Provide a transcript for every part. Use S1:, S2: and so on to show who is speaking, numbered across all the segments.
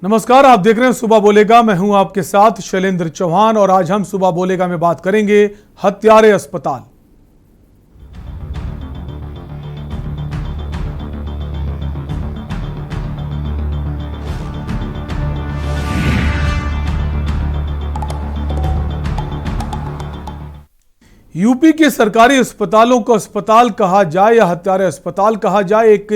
S1: नमस्कार, आप देख रहे हैं सुबह बोलेगा। मैं हूं आपके साथ शैलेंद्र चौहान और आज हम सुबह बोलेगा में बात करेंगे हत्यारे अस्पताल। यूपी के सरकारी अस्पतालों को अस्पताल कहा जाए या हत्यारे अस्पताल कहा जाए, एक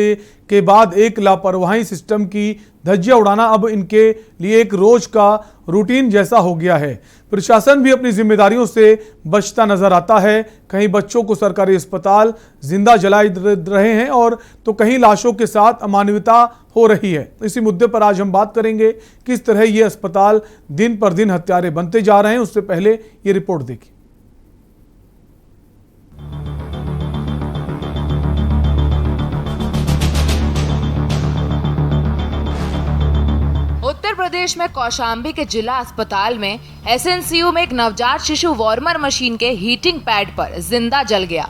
S1: के बाद एक लापरवाही सिस्टम की धज्जियां उड़ाना अब इनके लिए एक रोज का रूटीन जैसा हो गया है। प्रशासन भी अपनी जिम्मेदारियों से बचता नजर आता है। कहीं बच्चों को सरकारी अस्पताल जिंदा जलाए रहे हैं और तो कहीं लाशों के साथ अमानवीयता हो रही है। इसी मुद्दे पर आज हम बात करेंगे, किस तरह ये अस्पताल दिन पर दिन हत्यारे बनते जा रहे हैं। उससे पहले ये रिपोर्ट देखिए।
S2: उत्तर प्रदेश में कौशाम्बी के जिला अस्पताल में एसएनसीयू में एक नवजात शिशु वार्मर मशीन के हीटिंग पैड पर जिंदा जल गया।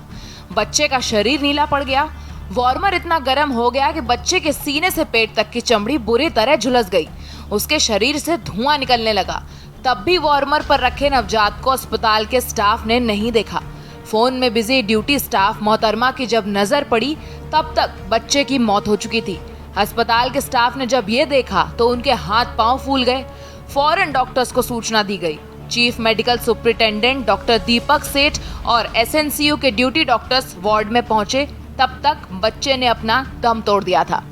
S2: बच्चे का शरीर नीला पड़ गया। वार्मर इतना गर्म हो गया कि बच्चे के सीने से पेट तक की चमड़ी बुरी तरह झुलस गई। उसके शरीर से धुआं निकलने लगा। तब भी वार्मर पर रखे नवजात को अस्पताल के स्टाफ ने नहीं देखा। फोन में बिजी ड्यूटी स्टाफ मोहतरमा की जब नजर पड़ी तब तक बच्चे की मौत हो चुकी थी। अस्पताल के स्टाफ ने जब ये देखा तो उनके हाथ पांव फूल गए। फौरन डॉक्टर्स को सूचना दी गई। चीफ मेडिकल सुपरिटेंडेंट डॉक्टर दीपक सेठ और एसएनसीयू के ड्यूटी डॉक्टर्स वार्ड में पहुंचे। तब तक बच्चे ने अपना दम तोड़ दिया था।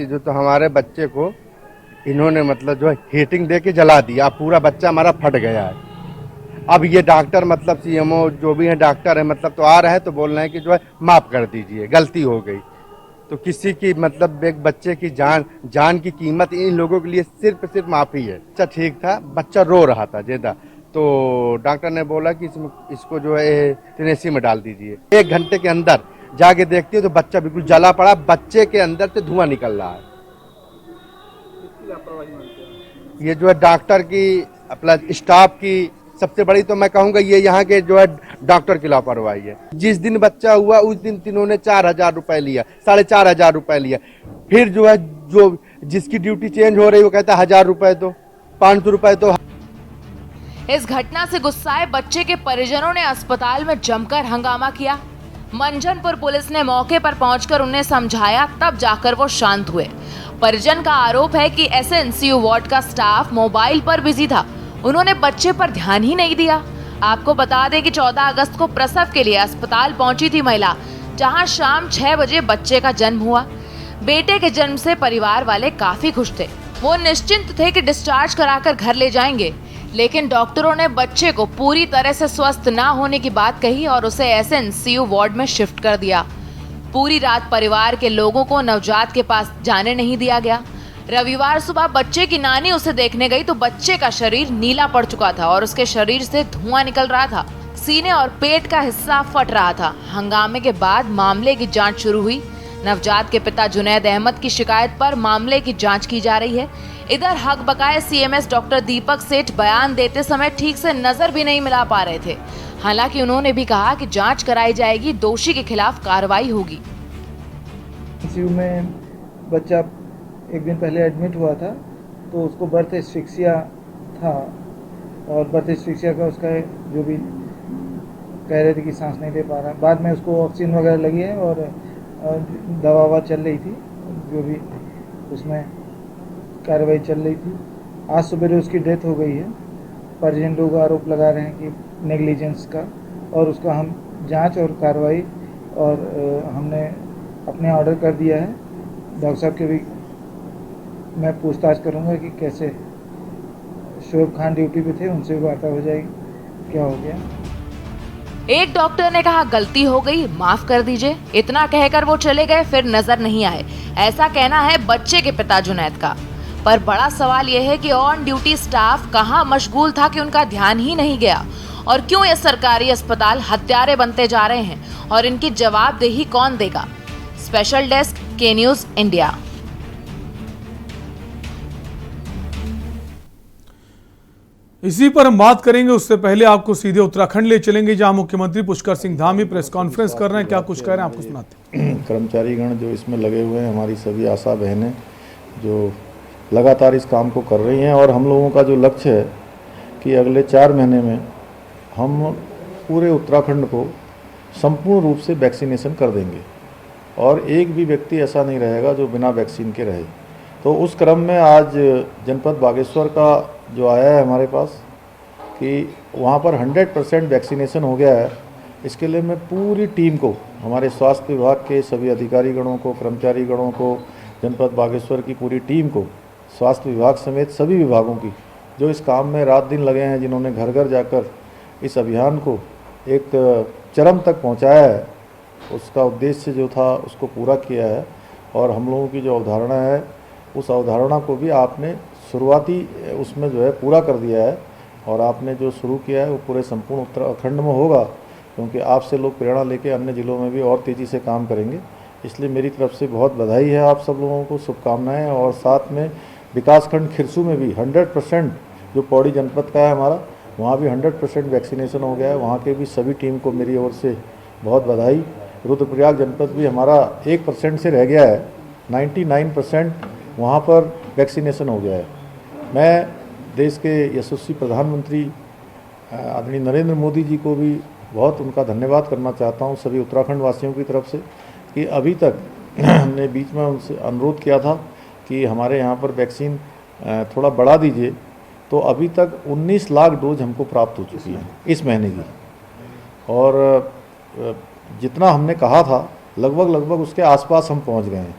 S3: जो तो हमारे बच्चे को इन्होंने मतलब जो है हीटिंग दे के जला दिया। पूरा बच्चा हमारा फट गया है। अब ये डॉक्टर मतलब सीएमओ जो भी है डॉक्टर है मतलब तो आ रहे हैं तो बोल रहे हैं कि जो है माफ कर दीजिए, गलती हो गई। तो किसी की मतलब एक बच्चे की जान की कीमत इन लोगों के लिए सिर्फ माफी है। बच्चा ठीक था, बच्चा रो रहा था ज्यादा, तो डॉक्टर ने बोला कि इसको जो है टेनेसी में डाल दीजिए। 1 घंटे के अंदर जाके देखती है तो बच्चा बिल्कुल जला पड़ा। बच्चे के अंदर से धुआं निकल रहा है। ये जो है डॉक्टर की अपना स्टाफ की सबसे बड़ी तो मैं कहूँगा ये यहाँ के जो है डॉक्टर की लापरवाही है। जिस दिन बच्चा हुआ उस दिन इन्होंने 4,000 रुपए लिया, 4,500 रुपए लिया। फिर जो है जो जिसकी ड्यूटी चेंज हो रही वो कहता है 1,000 रुपए दो, 500 रुपए दो।
S2: इस घटना से गुस्साए बच्चे के परिजनों ने अस्पताल में जमकर हंगामा किया। मंझनपुर पुलिस ने मौके पर पहुंचकर उन्हें समझाया, तब जाकर वो शांत हुए। परिजन का आरोप है कि एसएनसीयू वार्ड का स्टाफ मोबाइल पर बिजी था। उन्होंने बच्चे पर ध्यान ही नहीं दिया। आपको बता दें कि 14 अगस्त को प्रसव के लिए अस्पताल पहुंची थी महिला, जहां शाम 6 बजे बच्चे का जन्म हुआ। बेटे के जन्म से परिवार वाले काफी खुश थे। वो निश्चिंत थे कि डिस्चार्ज कराकर घर ले जाएंगे, लेकिन डॉक्टरों ने बच्चे को पूरी तरह से स्वस्थ ना होने की बात कही और उसे एसएनसीयू वार्ड में शिफ्ट कर दिया। पूरी रात परिवार के लोगों को नवजात के पास जाने नहीं दिया गया। रविवार सुबह बच्चे की नानी उसे देखने गई तो बच्चे का शरीर नीला पड़ चुका था और उसके शरीर से धुआं निकल रहा था। सीने और पेट का हिस्सा फट रहा था। हंगामे के बाद मामले की जांच शुरू हुई। नवजात के पिता जुनैद अहमद की शिकायत पर मामले की जांच की जा रही है। इधर हक बकाए सीएमएस डॉक्टर दीपक सेठ बयान देते समय ठीक से नजर भी नहीं मिला पा रहे थे। हालांकि उन्होंने भी कहा कि जांच कराई जाएगी, दोषी के खिलाफ कार्रवाई होगी।
S4: में बच्चा 1 दिन पहले एडमिट हुआ था तो उसको बर्थ एस्फिक्सिया था और बर्थ एस्फिक्सिया का उसका जो भी कह रहे थे कि सांस नहीं ले पा रहा। बाद में उसको ऑक्सीजन वगैरह लगी है और दवा चल रही थी, जो भी उसमें कार्रवाई चल रही थी। आज सुबह उसकी डेथ हो गई है। परिजन लोग आरोप लगा रहे हैं कि नेग्लिजेंस का, और उसका हम जांच और कार्रवाई और हमने अपने ऑर्डर कर दिया है। डॉक्टर साहब के भी मैं पूछताछ करूंगा कि कैसे शोएब खान ड्यूटी पे थे, उनसे भी वार्ता हो जाएगी क्या हो गया।
S2: एक डॉक्टर ने कहा गलती हो गई, माफ कर दीजिए। इतना कहकर वो चले गए, फिर नजर नहीं आए। ऐसा कहना है बच्चे के पिता जुनैद का। पर बड़ा सवाल यह है कि ऑन ड्यूटी स्टाफ कहां मशगूल था कि उनका ध्यान ही नहीं गया, और क्यों ये सरकारी अस्पताल हत्यारे बनते जा रहे हैं और इनकी जवाबदेही कौन देगा। स्पेशल डेस्क के न्यूज इंडिया।
S1: इसी पर हम बात करेंगे। उससे पहले आपको सीधे उत्तराखंड ले चलेंगे, जहां मुख्यमंत्री पुष्कर सिंह धामी प्रेस कॉन्फ्रेंस कर रहे हैं। क्या कुछ कह रहे हैं आपको सुनाते हैं।
S5: कर्मचारीगण जो इसमें लगे हुए हैं, हमारी सभी आशा बहनें जो लगातार इस काम को कर रही हैं और हम लोगों का जो लक्ष्य है कि अगले 4 महीने में हम पूरे उत्तराखंड को संपूर्ण रूप से वैक्सीनेशन कर देंगे और एक भी व्यक्ति ऐसा नहीं रहेगा जो बिना वैक्सीन के रहे। तो उस क्रम में आज जनपद बागेश्वर का जो आया है हमारे पास कि वहाँ पर 100% वैक्सीनेशन हो गया है। इसके लिए मैं पूरी टीम को, हमारे स्वास्थ्य विभाग के सभी अधिकारी गणों को, कर्मचारी गणों को, जनपद बागेश्वर की पूरी टीम को, स्वास्थ्य विभाग समेत सभी विभागों की जो इस काम में रात दिन लगे हैं, जिन्होंने घर घर जाकर इस अभियान को एक चरम तक पहुंचाया है, उसका उद्देश्य जो था उसको पूरा किया है। और हम लोगों की जो अवधारणा है उस अवधारणा को भी आपने शुरुआती उसमें जो है पूरा कर दिया है और आपने जो शुरू किया है वो पूरे संपूर्ण उत्तराखंड में होगा, क्योंकि आपसे लोग प्रेरणा लेके अन्य ज़िलों में भी और तेज़ी से काम करेंगे। इसलिए मेरी तरफ से बहुत बधाई है आप सब लोगों को, शुभकामनाएं। और साथ में विकासखंड खिरसू में भी 100% जो पौड़ी जनपद का है हमारा, वहाँ भी 100% वैक्सीनेशन हो गया है। वहाँ के भी सभी टीम को मेरी ओर से बहुत बधाई। रुद्रप्रयाग जनपद भी हमारा 1% से रह गया है, 99% वहाँ पर वैक्सीनेशन हो गया है। मैं देश के यशस्वी प्रधानमंत्री आदरणीय नरेंद्र मोदी जी को भी बहुत उनका धन्यवाद करना चाहता हूँ सभी उत्तराखंड वासियों की तरफ से कि अभी तक हमने बीच में उनसे अनुरोध किया था कि हमारे यहाँ पर वैक्सीन थोड़ा बढ़ा दीजिए, तो अभी तक 19 लाख डोज हमको प्राप्त हो चुकी है इस महीने की। और जितना हमने कहा था लगभग उसके आसपास हम पहुँच गए हैं।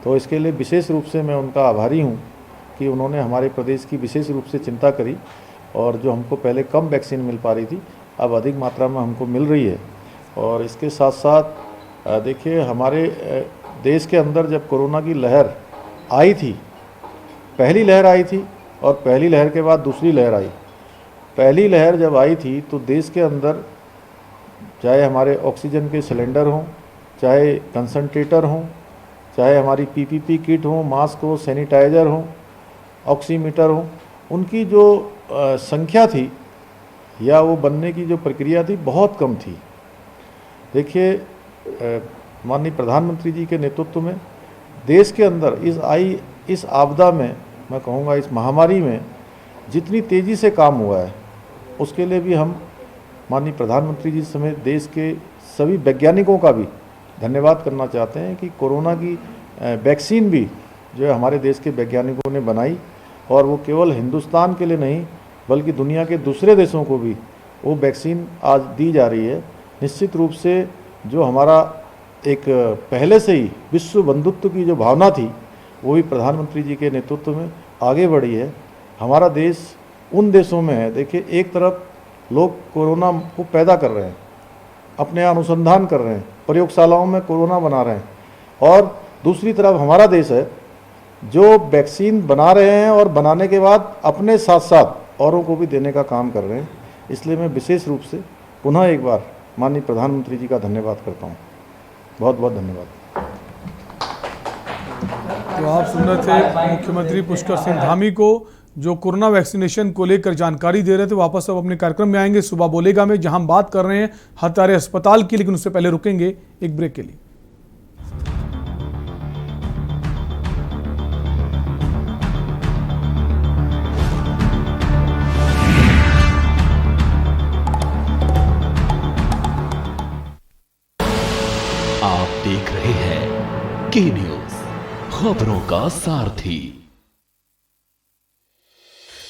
S5: तो इसके लिए विशेष रूप से मैं उनका आभारी हूँ कि उन्होंने हमारे प्रदेश की विशेष रूप से चिंता करी और जो हमको पहले कम वैक्सीन मिल पा रही थी अब अधिक मात्रा में हमको मिल रही है। और इसके साथ साथ देखिए, हमारे देश के अंदर जब कोरोना की लहर आई थी, पहली लहर आई थी और पहली लहर के बाद दूसरी लहर आई। पहली लहर जब आई थी तो देश के अंदर चाहे हमारे ऑक्सीजन के सिलेंडर हों, चाहे कंसंट्रेटर हों, चाहे हमारी पीपीपी किट हो, मास्क हो, सैनिटाइज़र हो, ऑक्सीमीटर हो, उनकी जो संख्या थी या वो बनने की जो प्रक्रिया थी बहुत कम थी। देखिए, माननीय प्रधानमंत्री जी के नेतृत्व में देश के अंदर इस आपदा में, मैं कहूँगा इस महामारी में जितनी तेज़ी से काम हुआ है उसके लिए भी हम माननीय प्रधानमंत्री जी समेत देश के सभी वैज्ञानिकों का भी धन्यवाद करना चाहते हैं कि कोरोना की वैक्सीन भी जो है हमारे देश के वैज्ञानिकों ने बनाई और वो केवल हिंदुस्तान के लिए नहीं बल्कि दुनिया के दूसरे देशों को भी वो वैक्सीन आज दी जा रही है। निश्चित रूप से जो हमारा एक पहले से ही विश्व बंधुत्व की जो भावना थी वो भी प्रधानमंत्री जी के नेतृत्व में आगे बढ़ी है। हमारा देश उन देशों में है, देखिए, एक तरफ लोग कोरोना को पैदा कर रहे हैं, अपने अनुसंधान कर रहे हैं, प्रयोगशालाओं में कोरोना बना रहे हैं, और दूसरी तरफ हमारा देश है जो वैक्सीन बना रहे हैं और बनाने के बाद अपने साथ साथ औरों को भी देने का काम कर रहे हैं। इसलिए मैं विशेष रूप से पुनः एक बार माननीय प्रधानमंत्री जी का धन्यवाद करता हूँ। बहुत बहुत धन्यवाद।
S1: तो आप सुन रहे थे मुख्यमंत्री पुष्कर सिंह धामी को जो कोरोना वैक्सीनेशन को लेकर जानकारी दे रहे थे। वापस अब अपने कार्यक्रम में आएंगे सुबह बोलेगा में, जहां हम बात कर रहे हैं हत्यारे अस्पताल की, लेकिन उससे पहले रुकेंगे एक ब्रेक के लिए।
S6: आप देख रहे हैं के न्यूज, खबरों का सारथी।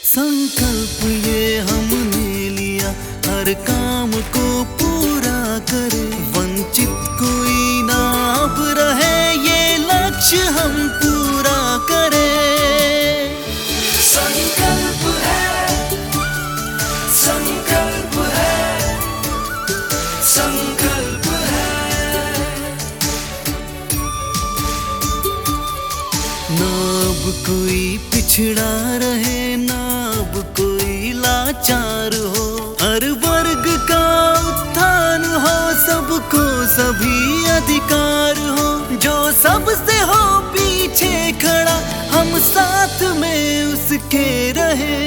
S7: संकल्प ये हमने लिया, हर काम को पूरा करे, वंचित कोई ना अब रहे, ये लक्ष्य हम पूरा करें। संकल्प है, संकल्प है, संकल्प है। ना अब कोई पिछड़ा रहे, ना अब कोई लाचार हो, हर वर्ग का उत्थान हो, सबको सभी अधिकार हो, जो सबसे हो पीछे खड़ा, हम साथ में उसके रहे।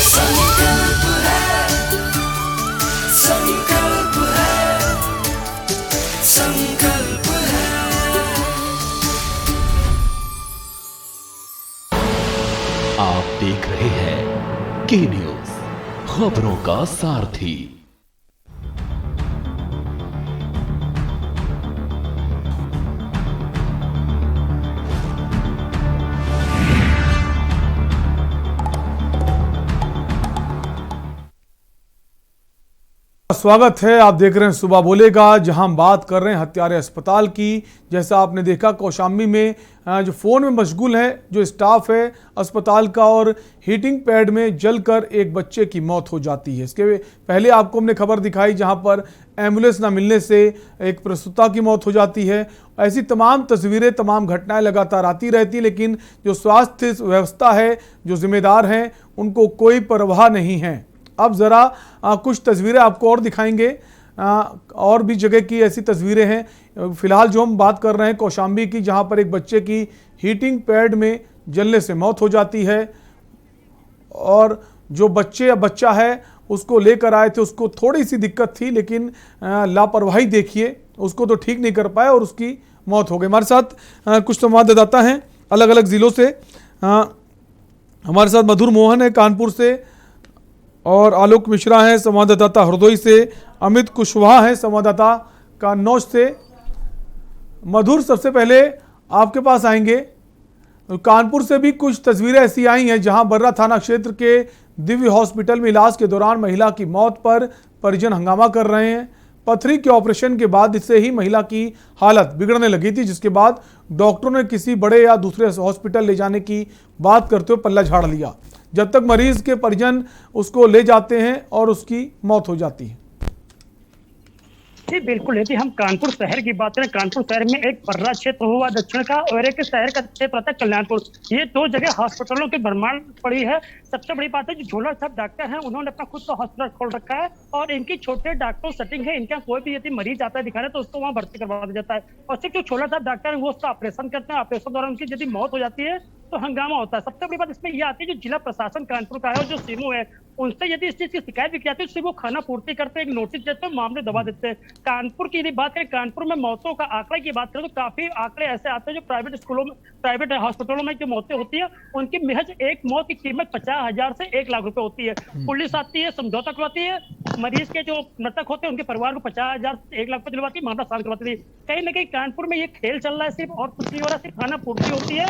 S7: संकल्प है, संकल्प है, संकल्प है।
S6: रहे हैं के न्यूज, खबरों का सारथी।
S1: स्वागत है, आप देख रहे हैं सुबह बोलेगा, जहां हम बात कर रहे हैं हत्यारे अस्पताल की। जैसा आपने देखा कौशाम्बी में जो फोन में मशगूल है जो स्टाफ है अस्पताल का, और हीटिंग पैड में जलकर एक बच्चे की मौत हो जाती है। इसके पहले आपको हमने खबर दिखाई जहां पर एम्बुलेंस ना मिलने से एक प्रसूता की मौत हो जाती है। ऐसी तमाम तस्वीरें, तमाम घटनाएं लगातार आती रहती, लेकिन जो स्वास्थ्य व्यवस्था है, जो जिम्मेदार हैं, उनको कोई परवाह नहीं है। अब ज़रा कुछ तस्वीरें आपको और दिखाएंगे, और भी जगह की ऐसी तस्वीरें हैं। फिलहाल जो हम बात कर रहे हैं कौशाम्बी की, जहां पर एक बच्चे की हीटिंग पैड में जलने से मौत हो जाती है, और जो बच्चा है उसको लेकर आए थे, उसको थोड़ी सी दिक्कत थी, लेकिन लापरवाही देखिए, उसको तो ठीक नहीं कर पाए और उसकी मौत हो गई। हमारे साथ कुछ संवाददाता हैं अलग अलग ज़िलों से। हमारे साथ मधुर मोहन है कानपुर से, और आलोक मिश्रा हैं संवाददाता हरदोई से, अमित कुशवाहा हैं संवाददाता कन्नौज से। मधुर, सबसे पहले आपके पास आएंगे। कानपुर से भी कुछ तस्वीरें ऐसी आई हैं जहां बर्रा थाना क्षेत्र के दिव्य हॉस्पिटल में इलाज के दौरान महिला की मौत पर परिजन हंगामा कर रहे हैं। पथरी के ऑपरेशन के बाद इससे ही महिला की हालत बिगड़ने लगी थी, जिसके बाद डॉक्टरों ने किसी बड़े या दूसरे हॉस्पिटल ले जाने की बात करते हुए पल्ला झाड़ लिया, जब तक मरीज के परिजन उसको ले जाते हैं और उसकी मौत हो जाती है।
S8: जी बिल्कुल, यदि हम कानपुर शहर की बात करें, कानपुर शहर में एक पर्रा क्षेत्र हुआ दक्षिण का और एक शहर का क्षेत्र आता है कल्याणपुर। ये दो जगह हॉस्पिटलों की भरमार पड़ी है। सबसे बड़ी बात है जो झोला साहब डॉक्टर हैं, उन्होंने अपना खुद का हॉस्पिटल खोल रखा है, और इनकी छोटे डॉक्टर सेटिंग है। इनका कोई भी यदि मरीज आता है दिखाने तो उसको वहाँ भर्ती करवा दिया जाता है, और सिर्फ जो झोला साहब डॉक्टर है वो उसका ऑपरेशन करते हैं। ऑपरेशन द्वारा उनकी यदि मौत हो जाती है तो हंगामा होता है। सबसे बड़ी बात इसमें यह आती है जो जिला प्रशासन कानपुर का है और जो सीमो है, उनसे यदि इस चीज की शिकायत भी की जाती है तो वो खाना पूर्ति करते हैं, एक नोटिस देते हैं, मामले दबा देते हैं। कानपुर की यदि बात करें, कानपुर में मौतों का आंकड़ा की बात करें तो काफी आंकड़े ऐसे आते हैं जो प्राइवेट स्कूलों में, प्राइवेट हॉस्पिटलों में जो मौतें होती है उनकी महज एक मौत की कीमत 50,000 से 1 लाख रुपए होती है। पुलिस आती है, समझौता करवाती है, मरीज के जो मृतक होते हैं उनके परिवार को 50,000 से 1 लाख रुपए दिलवाती है, मामला शांत करवाती है। कहीं ना कहीं कानपुर में ये खेल चल रहा है सिर्फ, और कुछ नहीं हो रहा, सिर्फ खाना पूर्ति होती है।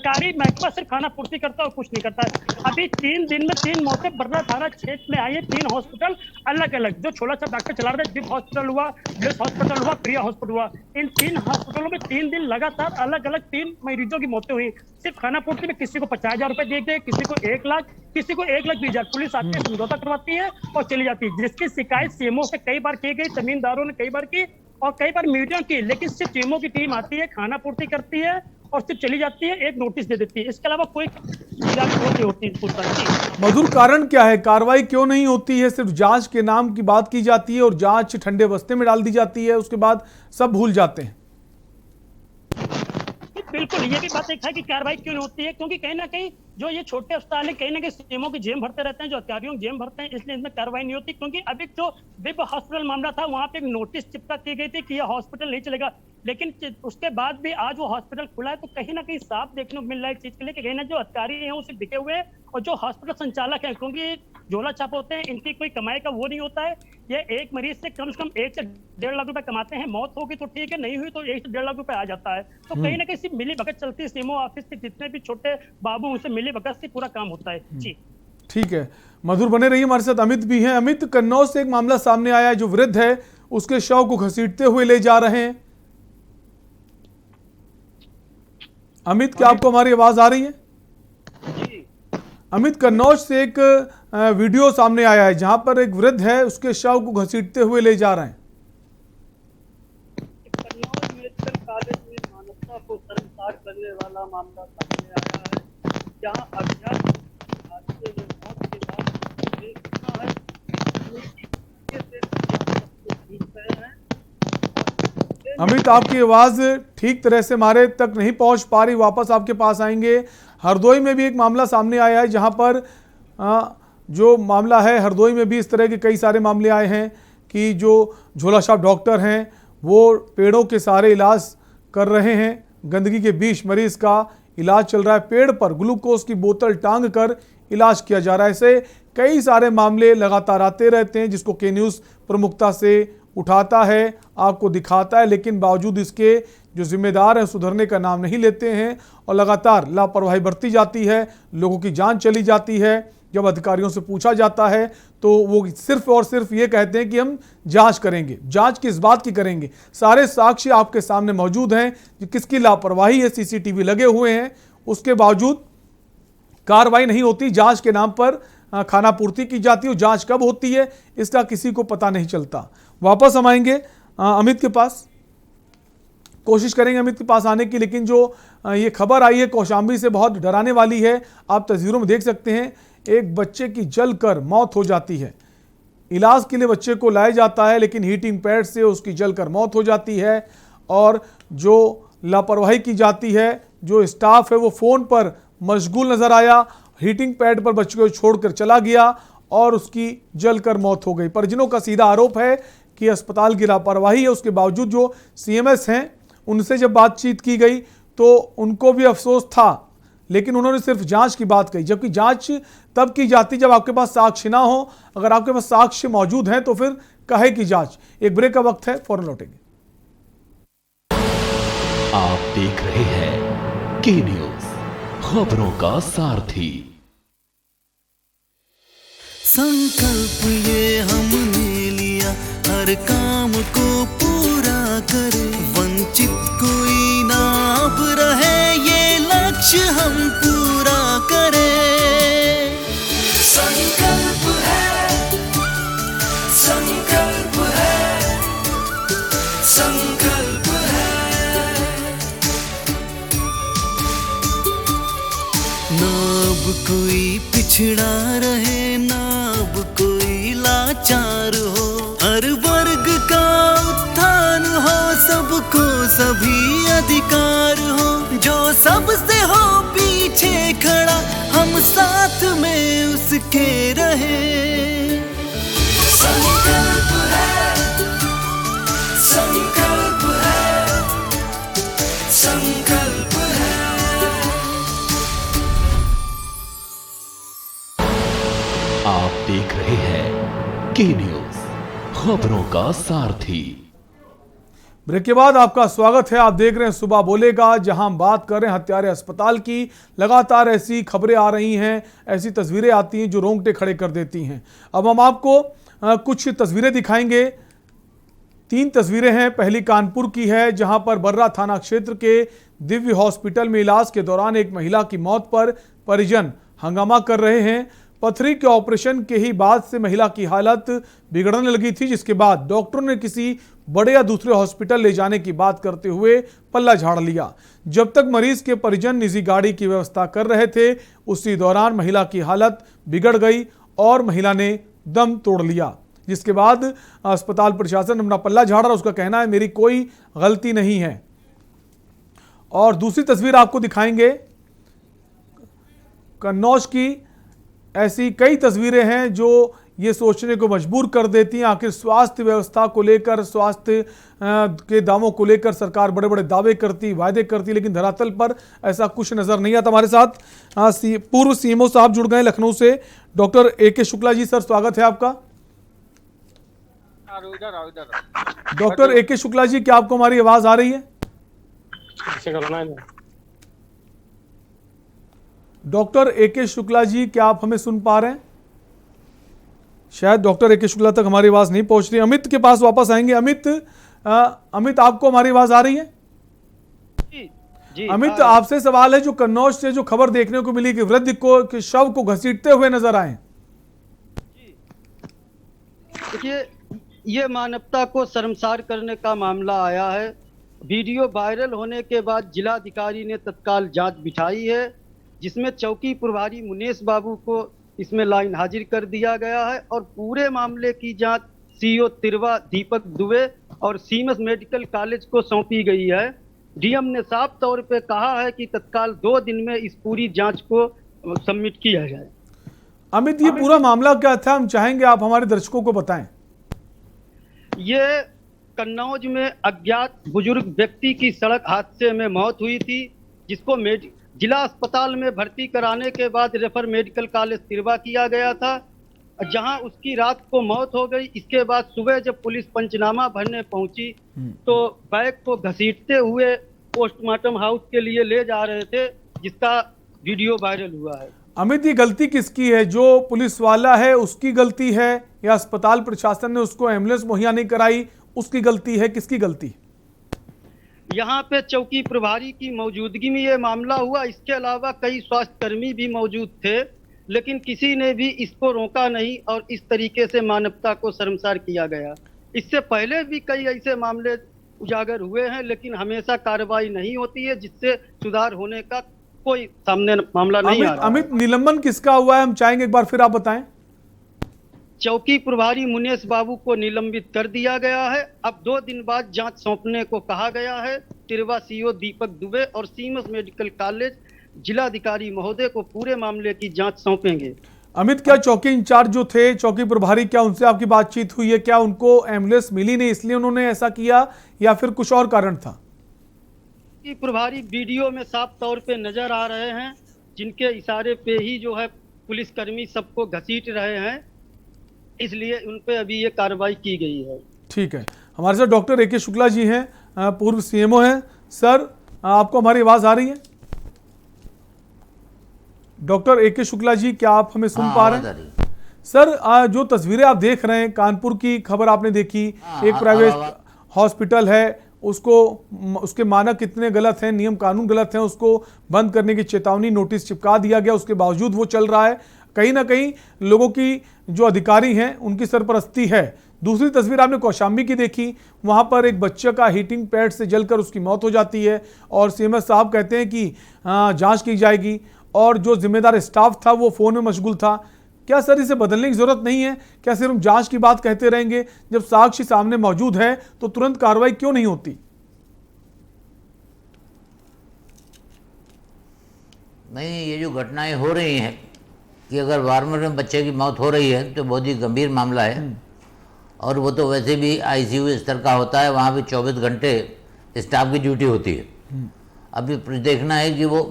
S8: सरकारी महकमा सिर्फ खाना पूर्ति करता है और कुछ नहीं करता है। अभी 3 दिन में 3 मौतें बर्रा थाना क्षेत्र में आई है। 3 हॉस्पिटल अलग अलग जो छोला सा डॉक्टर चला रहे थे, दिप हॉस्पिटल हुआ, ब्लिस हॉस्पिटल हुआ, प्रिया हॉस्पिटल हुआ, इन 3 हॉस्पिटलों में 3 दिन लगातार अलग अलग 3 मरीजों की मौतें हुई। सिर्फ खाना पूर्ति में किसी को 50,000 रुपए दिए गए, किसी को 1 लाख, किसी को 1,20,000। पुलिस आती है, समझौता करवाती है और चली जाती है, जिसकी शिकायत सीएमओ से कई बार की गई, जमींदारों ने कई बार की और कई बार मीडिया की, लेकिन सिर्फ सीएमओ की टीम आती है, खाना पूर्ति करती है और सिर्फ चली जाती है, एक नोटिस दे देती है। इसके अलावा कोई जांच होती है।
S1: मधुर, कारण क्या है, कार्रवाई क्यों नहीं होती है? सिर्फ जांच के नाम की बात की जाती है और जांच ठंडे बस्ते में डाल दी जाती है, उसके बाद सब भूल जाते हैं।
S8: बिल्कुल, ये भी बात एक है कि कार्रवाई क्यों नहीं होती है, क्योंकि कहीं ना कहीं जो ये छोटे अस्पताल है, कहीं ना कहीं सीएमओ की जेम भरते रहते हैं, जो अधिकारियों की जेम भरते हैं, इसलिए इसमें कार्रवाई नहीं होती। क्योंकि अभी जो दिव्य हॉस्पिटल मामला था, वहां पे एक नोटिस चिपका दी गई थी कि यह हॉस्पिटल नहीं चलेगा, लेकिन उसके बाद भी आज वो हॉस्पिटल खुला है, तो कहीं ना कहीं साफ देखने को मिल रहा है इस चीज के लिए कि कहीं ना जो अधिकारी हैं वो सिर्फ दिखे हुए हैं, और जो हॉस्पिटल संचालक हैं, क्योंकि झोला छाप होते हैं, इनकी कोई कमाई का वो नहीं होता है। ये एक मरीज से कम 1 से 1.5 लाख रुपए कमाते हैं, मौत होगी तो ठीक है, नहीं हुई तो 1 से 1.5 लाख रुपए आ जाता है। तो कहीं ना कहीं सिर्फ मिली भगत चलती है, सीएमओ ऑफिस के जितने भी छोटे बाबू उनसे मिली भगत से पूरा काम होता है। जी
S1: ठीक है मधुर, बने रहिए, हमारे साथ अमित भी हैं। अमित, कन्नौज से एक मामला सामने आया है, जो वृद्ध है उसके शव को घसीटते हुए ले जा रहे हैं। अमित, क्या आपको हमारी आवाज आ रही है? अमित, कन्नौज से एक वीडियो सामने आया है जहां पर एक वृद्ध है, उसके शव को घसीटते हुए ले जा रहे हैं।
S8: कन्नौज मेडिकल कॉलेज में मानवता को शर्मसार करने वाला मामला सामने आया है, जहां अज्ञात हादसे में मौत के बाद देखना है
S1: अमित, आपकी आवाज ठीक तरह से हमारे तक नहीं पहुंच पा रही, वापस आपके पास आएंगे। हरदोई में भी एक मामला सामने आया है, जहां पर जो मामला है, हरदोई में भी इस तरह के कई सारे मामले आए हैं कि जो झोला छाप डॉक्टर हैं वो पेड़ों के सहारे इलाज कर रहे हैं। गंदगी के बीच मरीज का इलाज चल रहा है, पेड़ पर ग्लूकोज की बोतल टांग कर इलाज किया जा रहा है। ऐसे कई सारे मामले लगातार आते रहते हैं जिसको के न्यूज़ प्रमुखता से उठाता है, आपको दिखाता है, लेकिन बावजूद इसके जो जिम्मेदार हैं सुधरने का नाम नहीं लेते हैं और लगातार लापरवाही बरती जाती है, लोगों की जान चली जाती है। जब अधिकारियों से पूछा जाता है तो वो सिर्फ और सिर्फ ये कहते हैं कि हम जांच करेंगे। जांच किस बात की करेंगे? सारे साक्ष्य आपके सामने मौजूद हैं कि किसकी लापरवाही है, सीसीटीवी लगे हुए हैं, उसके बावजूद कार्रवाई नहीं होती। जांच के नाम पर खाना पूर्ति की जाती है। जांच कब होती है इसका किसी को पता नहीं चलता। वापस हम आएंगे अमित के पास, कोशिश करेंगे अमित के पास आने की, लेकिन जो ये खबर आई है कौशाम्बी से बहुत डराने वाली है। आप तस्वीरों में देख सकते हैं एक बच्चे की जलकर मौत हो जाती है। इलाज के लिए बच्चे को लाया जाता है लेकिन हीटिंग पैड से उसकी जलकर मौत हो जाती है और जो लापरवाही की जाती है, जो स्टाफ है वो फ़ोन पर मशगूल नज़र आया, हीटिंग पैड पर बच्चे को छोड़कर चला गया और उसकी जलकर मौत हो गई। परिजनों का सीधा आरोप है कि अस्पताल की लापरवाही है। उसके बावजूद जो सीएमएस हैं उनसे जब बातचीत की गई तो उनको भी अफसोस था, लेकिन उन्होंने सिर्फ जांच की बात कही, जबकि जांच तब की जाती जब आपके पास साक्ष्य ना हो। अगर आपके पास साक्ष्य मौजूद हैं तो फिर काहे की जांच। एक ब्रेक का वक्त है, फौरन लौटेंगे।
S6: आप देख रहे हैं के न्यूज़, खबरों का सारथी।
S7: संकल्प ये हमने लिया हर काम को पूरा करे, वंचित कोई ना अब रहे ये लक्ष्य हम पूरा करें। संकल्प है, संकल्प है, संकल्प है। ना अब कोई पिछड़ा रहे, ना अब कोई लाचार हो, हर वर्ग का उत्थान हो, सबको सभी अधिकार हो, जो सबसे हो पीछे खड़ा हम साथ में उसके रहे। संकल्प है, संकल्प है, संकल्प है।
S6: आप देख रहे हैं के न्यूज़, खबरों का सारथी।
S1: ब्रेक के बाद आपका स्वागत है। आप देख रहे हैं सुबह बोलेगा, जहां हम बात कर रहे हैं हत्यारे अस्पताल की। लगातार ऐसी खबरें आ रही हैं, ऐसी तस्वीरें आती हैं जो रोंगटे खड़े कर देती हैं। अब हम आपको कुछ तस्वीरें दिखाएंगे। 3 तस्वीरें हैं। पहली कानपुर की है जहां पर बर्रा थाना क्षेत्र के दिव्य हॉस्पिटल में इलाज के दौरान एक महिला की मौत पर परिजन हंगामा कर रहे हैं। पथरी के ऑपरेशन के ही बाद से महिला की हालत बिगड़ने लगी थी, जिसके बाद डॉक्टरों ने किसी बड़े या दूसरे हॉस्पिटल ले जाने की बात करते हुए पल्ला झाड़ लिया। जब तक मरीज के परिजन निजी गाड़ी की व्यवस्था कर रहे थे, उसी दौरान महिला की हालत बिगड़ गई और महिला ने दम तोड़ लिया, जिसके बाद अस्पताल प्रशासन अपना पल्ला झाड़ा। उसका कहना है मेरी कोई गलती नहीं है। और दूसरी तस्वीर आपको दिखाएंगे कन्नौज की। ऐसी कई तस्वीरें हैं जो ये सोचने को मजबूर कर देती हैं, आखिर स्वास्थ्य व्यवस्था को लेकर, स्वास्थ्य के दावों को लेकर सरकार बड़े बड़े दावे करती, वायदे करती, लेकिन धरातल पर ऐसा कुछ नजर नहीं आता। हमारे साथ पूर्व सीएमओ साहब जुड़ गए लखनऊ से, doctor AK Shukla ji. Sir स्वागत है आपका। डॉक्टर AK शुक्ला जी, क्या आपको हमारी आवाज आ रही है? डॉक्टर AK शुक्ला जी, क्या आप हमें सुन पा रहे हैं? शायद डॉक्टर AK शुक्ला तक हमारी आवाज नहीं पहुंच रही। अमित के पास वापस आएंगे। अमित, आपको हमारी आवाज आ रही है?
S9: जी,
S1: अमित, आपसे सवाल है, जो कन्नौज से जो खबर देखने को मिली कि वृद्ध के शव को घसीटते हुए नजर आए।
S9: देखिए, ये मानवता को शर्मसार करने का मामला आया है। वीडियो वायरल होने के बाद जिलाधिकारी ने तत्काल जांच बिठाई है, जिसमें चौकी प्रभारी मुनेश बाबू को इसमें लाइन हाजिर कर दिया गया है और पूरे मामले की जांच CO तिरवा दीपक दुबे और सीएमएस मेडिकल कॉलेज को सौंपी गई है। डीएम ने साफ तौर पे कहा है कि तत्काल 2 दिन में इस पूरी जांच को सबमिट किया जाए।
S1: अमित, ये पूरा मामला क्या था? हम चाहेंगे आप हमारे दर्शकों को बताएं।
S9: ये कन्नौज में अज्ञात बुजुर्ग व्यक्ति की सड़क हादसे में मौत हुई थी, जिसको जिला अस्पताल में भर्ती कराने के बाद रेफर मेडिकल कॉलेज तिरवा किया गया था, जहां उसकी रात को मौत हो गई। इसके बाद सुबह जब पुलिस पंचनामा भरने पहुंची तो बैग को घसीटते हुए पोस्टमार्टम हाउस के लिए ले जा रहे थे, जिसका वीडियो वायरल हुआ है।
S1: अमित, ये गलती किसकी है? जो पुलिस वाला है उसकी गलती है या अस्पताल प्रशासन ने उसको एम्बुलेंस मुहैया नहीं कराई उसकी गलती है? किसकी गलती?
S9: यहाँ पे चौकी प्रभारी की मौजूदगी में ये मामला हुआ। इसके अलावा कई स्वास्थ्यकर्मी भी मौजूद थे, लेकिन किसी ने भी इसको रोका नहीं और इस तरीके से मानवता को शर्मसार किया गया। इससे पहले भी कई ऐसे मामले उजागर हुए हैं, लेकिन हमेशा कार्रवाई नहीं होती है, जिससे सुधार होने का कोई सामने मामला नहीं आ रहा।
S1: अमित, निलंबन किसका हुआ है हम चाहेंगे एक बार फिर आप बताएं।
S9: चौकी प्रभारी मुनेश बाबू को निलंबित कर दिया गया है। अब 2 दिन बाद जांच सौंपने को कहा गया है। तिरवा सीओ दीपक दुबे और सीएमएस मेडिकल कॉलेज जिलाधिकारी महोदय को पूरे मामले की जांच सौंपेंगे।
S1: अमित, क्या चौकी इंचार्ज जो थे, चौकी प्रभारी, क्या उनसे आपकी बातचीत हुई है? क्या उनको एम्बुलेंस मिली नहीं इसलिए उन्होंने ऐसा किया या फिर कुछ और कारण था?
S9: प्रभारी वीडियो में साफ तौर पे नजर आ रहे हैं, जिनके इशारे पे ही जो है पुलिसकर्मी सबको घसीट रहे हैं, इसलिए उन पे अभी ये कार्रवाई की गई है।
S1: ठीक है, हमारे साथ डॉक्टर ए के शुक्ला जी हैं, पूर्व सीएमओ हैं। सर, आपको हमारी आवाज आ रही है? डॉक्टर ए के शुक्ला जी, क्या आप हमें सुन पा रहे हैं? सर, जो तस्वीरें आप देख रहे हैं, कानपुर की खबर आपने देखी, एक प्राइवेट हॉस्पिटल है, उसके मानक कितने गलत हैं, नियम कानून गलत हैं, उसको बंद करने की चेतावनी नोटिस चिपका दिया गया, उसके बावजूद वो चल रहा है। कहीं ना कहीं लोगों की जो अधिकारी हैं उनकी सरपरस्ती है। दूसरी तस्वीर आपने कौशाम्बी की देखी, वहां पर एक बच्चे का हीटिंग पैड से जलकर उसकी मौत हो जाती है और सीएमएस साहब कहते हैं कि जांच की जाएगी और जो जिम्मेदार स्टाफ था वो फोन में मशगूल था। क्या सर इसे बदलने की जरूरत नहीं है? क्या सिर्फ जांच की बात कहते रहेंगे? जब साक्ष्य सामने मौजूद है तो तुरंत कार्रवाई क्यों नहीं होती?
S10: नहीं, ये जो घटनाएं हो रही हैं कि अगर वार्मर में बच्चे की मौत हो रही है तो बहुत ही गंभीर मामला है, और वो तो वैसे भी आईसीयू स्तर का होता है, वहाँ भी 24 घंटे स्टाफ की ड्यूटी होती है। अभी देखना है कि वो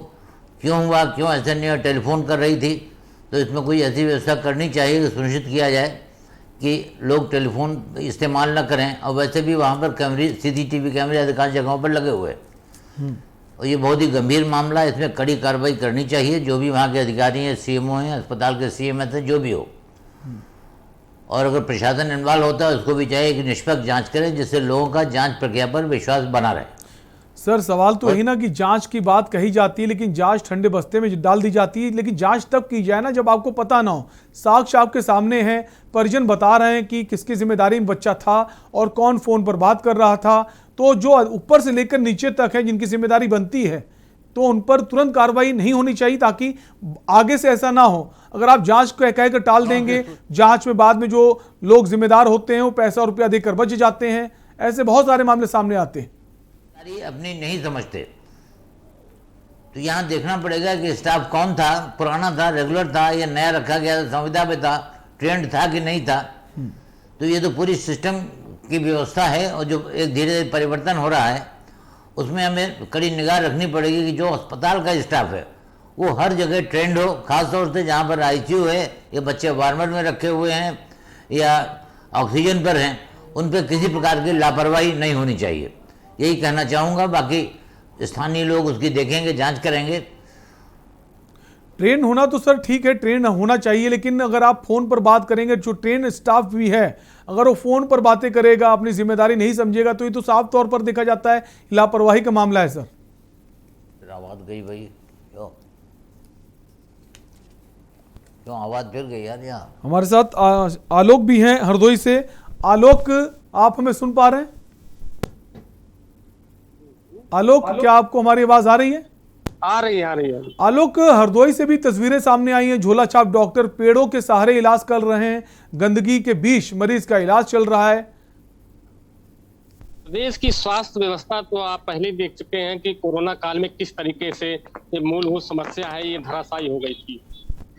S10: क्यों हुआ, क्यों ऐसा नहीं हुआ। टेलीफोन कर रही थी तो इसमें कोई ऐसी व्यवस्था करनी चाहिए कि सुनिश्चित किया जाए कि लोग टेलीफोन इस्तेमाल न करें। और वैसे भी वहाँ पर कैमरे, सीसीटीवी कैमरे अधिकांश जगहों पर लगे हुए हैं, और ये बहुत ही गंभीर मामला है, इसमें कड़ी कार्रवाई करनी चाहिए। जो भी वहाँ के अधिकारी हैं, सीएमओ हैं, अस्पताल के सीएमएस हैं, जो भी हो, और अगर प्रशासन इन्वॉल्व होता है उसको भी चाहिए कि निष्पक्ष जांच करें, जिससे लोगों का जांच प्रक्रिया पर विश्वास बना रहे।
S1: सर, सवाल तो यही ना कि जांच की बात कही जाती है लेकिन जांच ठंडे बस्ते में डाल दी जाती है। लेकिन जांच तब की जाए ना जब आपको पता ना हो, साक्ष्य आपके सामने है, परिजन बता रहे हैं कि किसकी जिम्मेदारी में बच्चा था और कौन फोन पर बात कर रहा था। तो जो ऊपर से लेकर नीचे तक है जिनकी जिम्मेदारी बनती है, तो उन पर तुरंत कार्रवाई नहीं होनी चाहिए ताकि आगे से ऐसा ना हो। अगर आप जांच को कहकर टाल देंगे, जांच में बाद में जो लोग जिम्मेदार होते हैं वो पैसा रुपया देकर बच जाते हैं। ऐसे बहुत सारे मामले सामने आते हैं।
S10: अपनी नहीं समझते, तो यहाँ देखना पड़ेगा कि स्टाफ कौन था, पुराना था, रेगुलर था, या नया रखा गया था, संविदा पे था, ट्रेंड था कि नहीं था। तो ये तो पूरी सिस्टम की व्यवस्था है, और जो एक धीरे धीरे परिवर्तन हो रहा है उसमें हमें कड़ी निगाह रखनी पड़ेगी कि जो अस्पताल का स्टाफ है वो हर जगह ट्रेंड हो। खासतौर से जहाँ पर आईसीयू है या बच्चे वार्मर में रखे हुए हैं या ऑक्सीजन पर हैं, उन पर किसी प्रकार की लापरवाही नहीं होनी चाहिए, यही कहना चाहूँगा। बाकी स्थानीय लोग उसकी देखेंगे, जांच करेंगे।
S1: ट्रेन होना तो सर ठीक है, ट्रेन होना चाहिए, लेकिन अगर आप फोन पर बात करेंगे, जो ट्रेन स्टाफ भी है अगर वो फोन पर बातें करेगा, अपनी जिम्मेदारी नहीं समझेगा, तो ये तो साफ तौर पर देखा जाता है लापरवाही का मामला है। सर
S10: आवाज गई भाई, क्यों आवाज फिर गई यार? यहाँ
S1: हमारे साथ आलोक भी हैं हरदोई से। आलोक, आप हमें सुन पा रहे हैं? आलोक, क्या आपको हमारी आवाज आ रही है?
S11: आ रही है।
S1: आलोक, हरदोई से भी तस्वीरें सामने आई हैं। झोला छाप डॉक्टर पेड़ों के सहारे इलाज कर रहे हैं, गंदगी के बीच मरीज का इलाज चल रहा है।
S11: देश की स्वास्थ्य व्यवस्था तो आप पहले देख चुके हैं कि कोरोना काल में किस तरीके से ये मूलभूत समस्या है, ये धराशायी हो गई थी।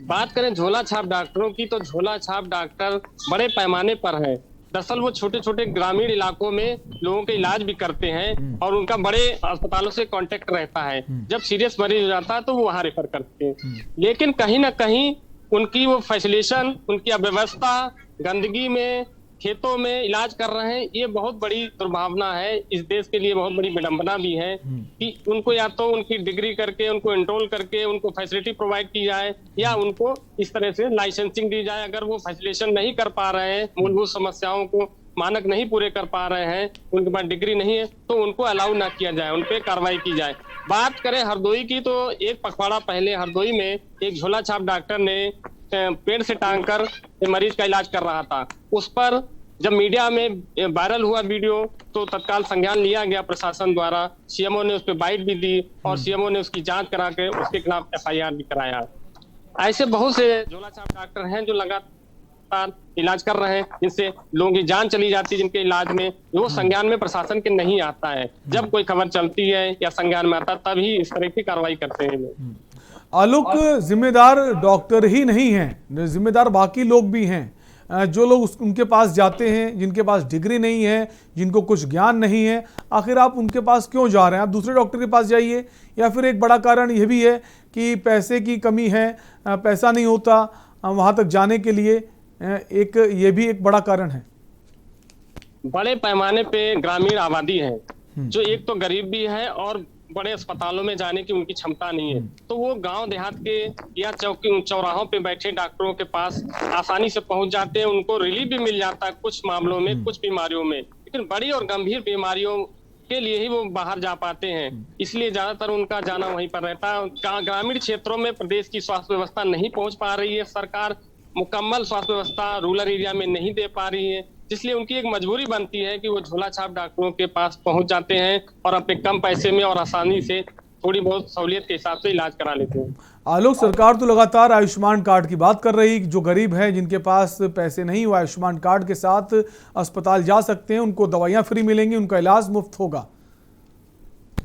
S11: बात करें झोला छाप डॉक्टरों की, तो झोला छाप डॉक्टर बड़े पैमाने पर हैं। दरअसल वो छोटे छोटे ग्रामीण इलाकों में लोगों के इलाज भी करते हैं और उनका बड़े अस्पतालों से कांटेक्ट रहता है। जब सीरियस मरीज हो जाता है तो वो वहां रेफर करते हैं। लेकिन कहीं ना कहीं उनकी वो फैसिलिटेशन, उनकी अव्यवस्था, गंदगी में, खेतों में इलाज कर रहे हैं, ये बहुत बड़ी दुर्भावना है। इस देश के लिए बहुत बड़ी विडंबना भी है कि उनको या तो उनकी डिग्री करके, उनको एनरोल करके उनको फैसिलिटी प्रोवाइड की जाए या उनको इस तरह से लाइसेंसिंग दी जाए। अगर वो फैसिलिटेशन नहीं कर पा रहे हैं, मूलभूत समस्याओं को, मानक नहीं पूरे कर पा रहे हैं, उनके पास डिग्री नहीं है, तो उनको अलाउ ना किया जाए, उन पे कार्रवाई की जाए। बात करें हरदोई की, तो एक पखवाड़ा पहले हरदोई में एक झोला छाप डॉक्टर ने पेड़ से टांग कर मरीज का इलाज कर रहा था। उस पर जब मीडिया में वायरल हुआ वीडियो तो तत्काल संज्ञान लिया गया प्रशासन द्वारा। सीएमओ ने उस पर बाइट भी दी और सीएमओ ने उसकी जांच करा के उसके खिलाफ एफआईआर भी कराया। ऐसे बहुत से झोला छाप डॉक्टर हैं जो लगातार इलाज कर रहे हैं, जिनसे लोगों की जान चली जाती है, जिनके इलाज में वो संज्ञान में प्रशासन के नहीं आता है। जब कोई खबर चलती है या संज्ञान में आता तभी इस तरह की कार्रवाई करते हैं लोग।
S1: आलोक, जिम्मेदार डॉक्टर ही नहीं हैं, जिम्मेदार बाकी लोग भी हैं, जो लोग उनके पास जाते हैं, जिनके पास डिग्री नहीं है, जिनको कुछ ज्ञान नहीं है। आखिर आप उनके पास क्यों जा रहे हैं? आप दूसरे डॉक्टर के पास जाइए। या फिर एक बड़ा कारण यह भी है कि पैसे की कमी है, पैसा नहीं होता वहां तक जाने के लिए, ये भी एक बड़ा कारण है।
S11: बड़े पैमाने पे ग्रामीण आबादी है जो एक तो गरीब भी है और बड़े अस्पतालों में जाने की उनकी क्षमता नहीं है, तो वो गांव देहात के या चौराहों पे बैठे डॉक्टरों के पास आसानी से पहुंच जाते हैं। उनको रिलीफ भी मिल जाता है कुछ मामलों में, कुछ बीमारियों में, लेकिन बड़ी और गंभीर बीमारियों के लिए ही वो बाहर जा पाते हैं। इसलिए ज्यादातर उनका जाना वहीं पर रहता है। ग्रामीण क्षेत्रों में प्रदेश की स्वास्थ्य व्यवस्था नहीं पहुंच पा रही है, सरकार मुकम्मल स्वास्थ्य व्यवस्था रूरल एरिया में नहीं दे पा रही है, इसलिए उनकी एक मजबूरी बनती है कि वो झोला छाप डॉक्टरों के पास पहुंच जाते हैं और अपने कम पैसे में और आसानी से थोड़ी बहुत सहूलियत के हिसाब से इलाज करा लेते हैं।
S1: आलोक, सरकार तो लगातार आयुष्मान कार्ड की बात कर रही, जो गरीब हैं, जिनके पास पैसे नहीं, वो आयुष्मान कार्ड के साथ अस्पताल जा सकते हैं, उनको दवाइयां फ्री मिलेंगी, उनका इलाज मुफ्त होगा।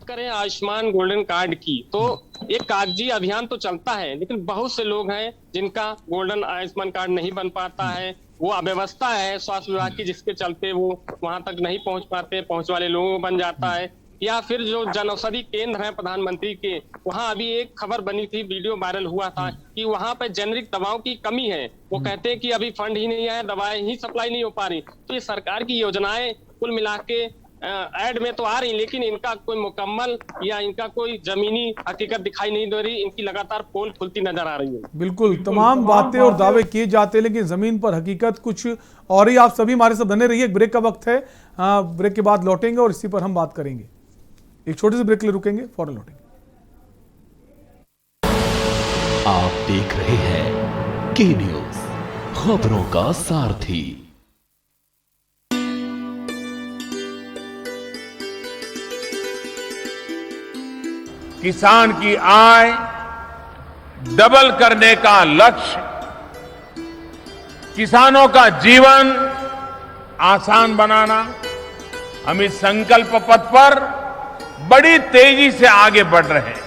S11: करें आयुष्मान गोल्डन कार्ड की, तो एक कागजी अभियान तो चलता है, लेकिन बहुत से लोग हैं जिनका गोल्डन आयुष्मान कार्ड नहीं बन पाता है। वो अव्यवस्था है स्वास्थ्य विभाग की, जिसके चलते वो वहां तक नहीं पहुंच पाते, पहुंच वाले लोगों को बन जाता है। या फिर जो जनौषधि केंद्र है प्रधानमंत्री के, वहां अभी एक खबर बनी थी, वीडियो वायरल हुआ था कि वहां पे जेनरिक दवाओं की कमी है। वो कहते हैं कि अभी फंड ही नहीं है, दवाएं ही सप्लाई नहीं हो पा रही। तो ये सरकार की योजनाएं कुल मिला के ऐड में तो आ रही, लेकिन इनका कोई मुकम्मल या इनका कोई जमीनी हकीकत दिखाई नहीं दे रही। इनकी लगातार पोल खुलती नजर आ रही है।
S1: बिल्कुल, तमाम बातें और दावे किए जाते हैं, लेकिन जमीन पर हकीकत कुछ और ही। आप सभी हमारे साथ बने रहिए, एक ब्रेक का वक्त है, ब्रेक के बाद लौटेंगे और इसी पर हम बात करेंगे। एक छोटे से ब्रेक के लिए रुकेंगे, फौरन लौटेंगे।
S6: आप देख रहे हैं के न्यूज, खबरों का सारथी।
S12: किसान की आय डबल करने का लक्ष्य, किसानों का जीवन आसान बनाना, हम इस संकल्प पथ पर बड़ी तेजी से आगे बढ़ रहे हैं।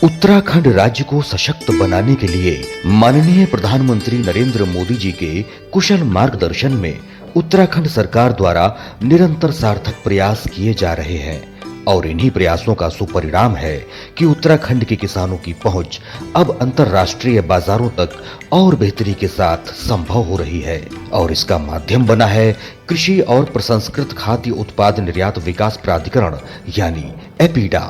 S13: उत्तराखंड राज्य को सशक्त बनाने के लिए माननीय प्रधानमंत्री नरेंद्र मोदी जी के कुशल मार्गदर्शन में उत्तराखंड सरकार द्वारा निरंतर सार्थक प्रयास किए जा रहे हैं और इन्हीं प्रयासों का सुपरिणाम है कि उत्तराखंड के किसानों की पहुंच अब अंतर्राष्ट्रीय बाजारों तक और बेहतरी के साथ संभव हो रही है और इसका माध्यम बना है कृषि और प्रसंस्कृत खाद्य उत्पाद निर्यात विकास प्राधिकरण यानी एपीडा।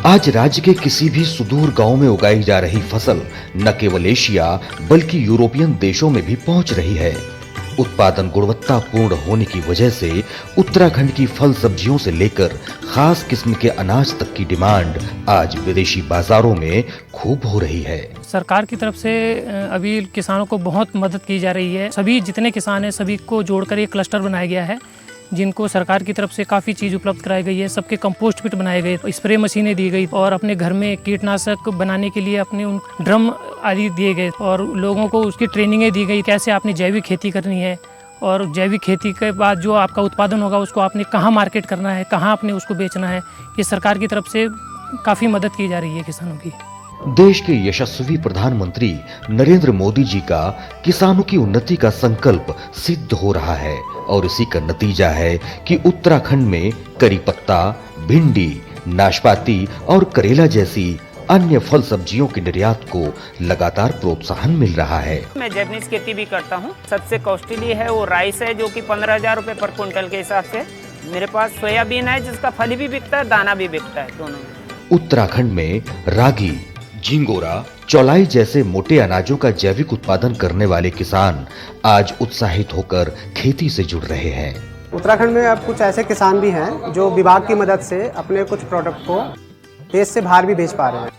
S13: आज राज्य के किसी भी सुदूर गांव में उगाई जा रही फसल न केवल एशिया बल्कि यूरोपियन देशों में भी पहुंच रही है। उत्पादन गुणवत्तापूर्ण होने की वजह से उत्तराखंड की फल सब्जियों से लेकर खास किस्म के अनाज तक की डिमांड आज विदेशी बाजारों में खूब हो रही है।
S14: सरकार की तरफ से अभी किसानों को बहुत मदद की जा रही है। सभी जितने किसान हैं सभी को जोड़कर एक क्लस्टर बनाया गया है, जिनको सरकार की तरफ से काफ़ी चीज़ उपलब्ध कराई गई है। सबके कंपोस्ट पिट बनाए गए, स्प्रे मशीनें दी गई और अपने घर में कीटनाशक बनाने के लिए अपने उन ड्रम आदि दिए गए और लोगों को उसकी ट्रेनिंगें दी गई, कैसे आपने जैविक खेती करनी है और जैविक खेती के बाद जो आपका उत्पादन होगा उसको आपने कहाँ मार्केट करना है, कहाँ आपने उसको बेचना है। ये सरकार की तरफ से काफ़ी मदद की जा रही है किसानों की।
S13: देश के यशस्वी प्रधानमंत्री नरेंद्र मोदी जी का किसानों की उन्नति का संकल्प सिद्ध हो रहा है और इसी का नतीजा है कि उत्तराखंड में करी पत्ता, भिंडी, नाशपाती और करेला जैसी अन्य फल सब्जियों के निर्यात को लगातार प्रोत्साहन मिल रहा है।
S15: मैं जैपनीज खेती भी करता हूँ। सबसे कॉस्टली है वो राइस है, जो कि 15,000 रुपए पर क्विंटल के हिसाब से। मेरे पास सोयाबीन है जिसका फल भी बिकता है, दाना भी बिकता है, दोनों।
S13: उत्तराखंड में रागी, झिंगोरा, चौलाई जैसे मोटे अनाजों का जैविक उत्पादन करने वाले किसान आज उत्साहित होकर खेती से जुड़ रहे हैं।
S16: उत्तराखंड में अब कुछ ऐसे किसान भी हैं जो विभाग की मदद से अपने कुछ प्रोडक्ट को देश से बाहर भी भेज पा रहे हैं।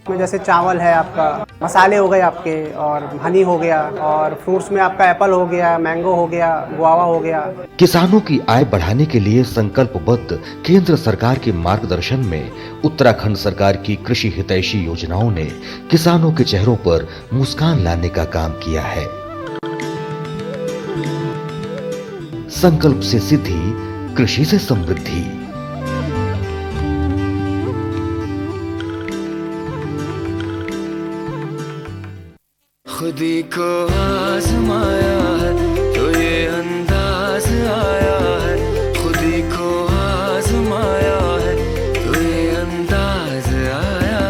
S16: में जैसे चावल है आपका, मसाले हो गए आपके, और हनी हो गया, और फ्रूट्स में आपका एप्पल हो गया, मैंगो हो गया, गुआवा हो गया।
S13: किसानों की आय बढ़ाने के लिए संकल्पबद्ध केंद्र सरकार के मार्गदर्शन में उत्तराखंड सरकार की कृषि हितैषी योजनाओं ने किसानों के चेहरों पर मुस्कान लाने का काम किया है। संकल्प से सिद्धि, कृषि से समृद्धि।
S7: खुदी को आजमाया है तो ये अंदाज आया है, खुदी को आजमाया है तो ये अंदाज आया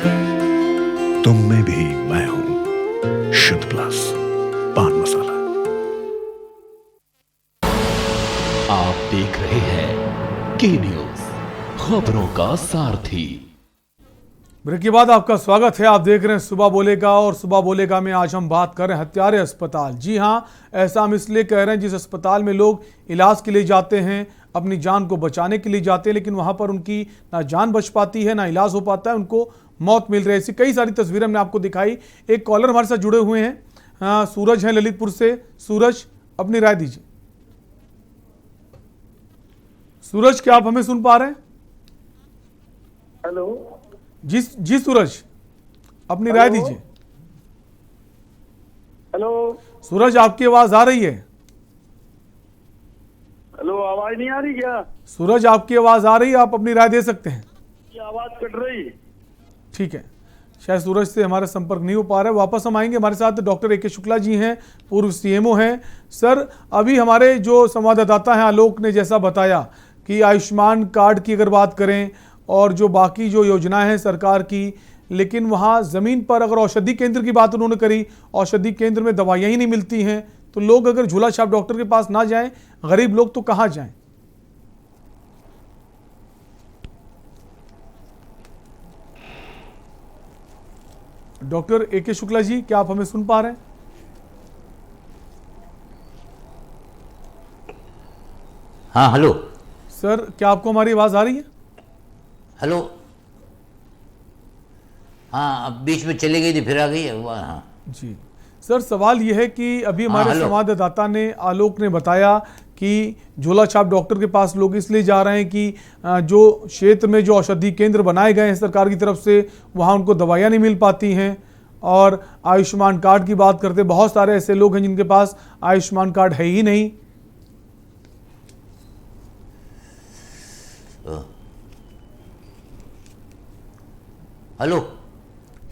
S7: है।
S17: तुम में भी मैं हूं, शुद्ध प्लस पान मसाला।
S6: आप देख रहे हैं के न्यूज, खबरों का सारथी।
S1: ब्रेक के बाद आपका स्वागत है। आप देख रहे हैं सुबह बोलेगा, और सुबह बोलेगा में आज हम बात कर रहे हैं हत्यारे अस्पताल। जी हां, ऐसा हम इसलिए कह रहे हैं जिस अस्पताल में लोग इलाज के लिए जाते हैं, अपनी जान को बचाने के लिए जाते हैं, लेकिन वहां पर उनकी ना जान बच पाती है, ना इलाज हो पाता है, उनको मौत मिल रही है। ऐसी कई सारी तस्वीरें हमने आपको दिखाई। एक कॉलर हमारे साथ जुड़े हुए हैं, सूरज हैं ललितपुर से। सूरज, अपनी राय दीजिए। सूरज, क्या आप हमें सुन पा रहे हैं?
S18: हेलो
S1: जी सूरज, अपनी राय दीजिए।
S18: हेलो
S1: सूरज, आपकी आवाज आ रही है?
S18: हेलो, आवाज नहीं आ रही क्या?
S1: सूरज, आपकी आवाज आ रही है, आप अपनी राय दे सकते हैं।
S18: ये आवाज कट रही।
S1: ठीक है, शायद सूरज से हमारा संपर्क नहीं हो पा रहा है। वापस हम आएंगे। हमारे साथ डॉक्टर ए.के. शुक्ला जी हैं, पूर्व सीएमओ हैं। सर, अभी हमारे जो संवाददाता हैं आलोक ने जैसा बताया कि आयुष्मान कार्ड की अगर बात करें और जो बाकी जो योजनाएं हैं सरकार की, लेकिन वहाँ ज़मीन पर अगर औषधि केंद्र की बात उन्होंने करी, औषधि केंद्र में दवाइयाँ ही नहीं मिलती हैं, तो लोग अगर झूला छाप डॉक्टर के पास ना जाएं, गरीब लोग तो कहाँ जाएं? Doctor A K. शुक्ला जी, क्या आप हमें सुन पा रहे हैं?
S10: हाँ, हेलो
S1: सर, क्या आपको हमारी आवाज़ आ रही है?
S10: हेलो। हाँ, अब बीच में चली गई थी, फिर आ गई है। हाँ
S1: जी सर, सवाल यह है कि अभी हमारे संवाददाता ने, आलोक ने बताया कि झोला छाप डॉक्टर के पास लोग इसलिए जा रहे हैं कि जो क्षेत्र में जो औषधि केंद्र बनाए गए हैं सरकार की तरफ से, वहाँ उनको दवाइयाँ नहीं मिल पाती हैं। और आयुष्मान कार्ड की बात करते, बहुत सारे ऐसे लोग हैं जिनके पास आयुष्मान कार्ड है ही नहीं।
S10: हेलो,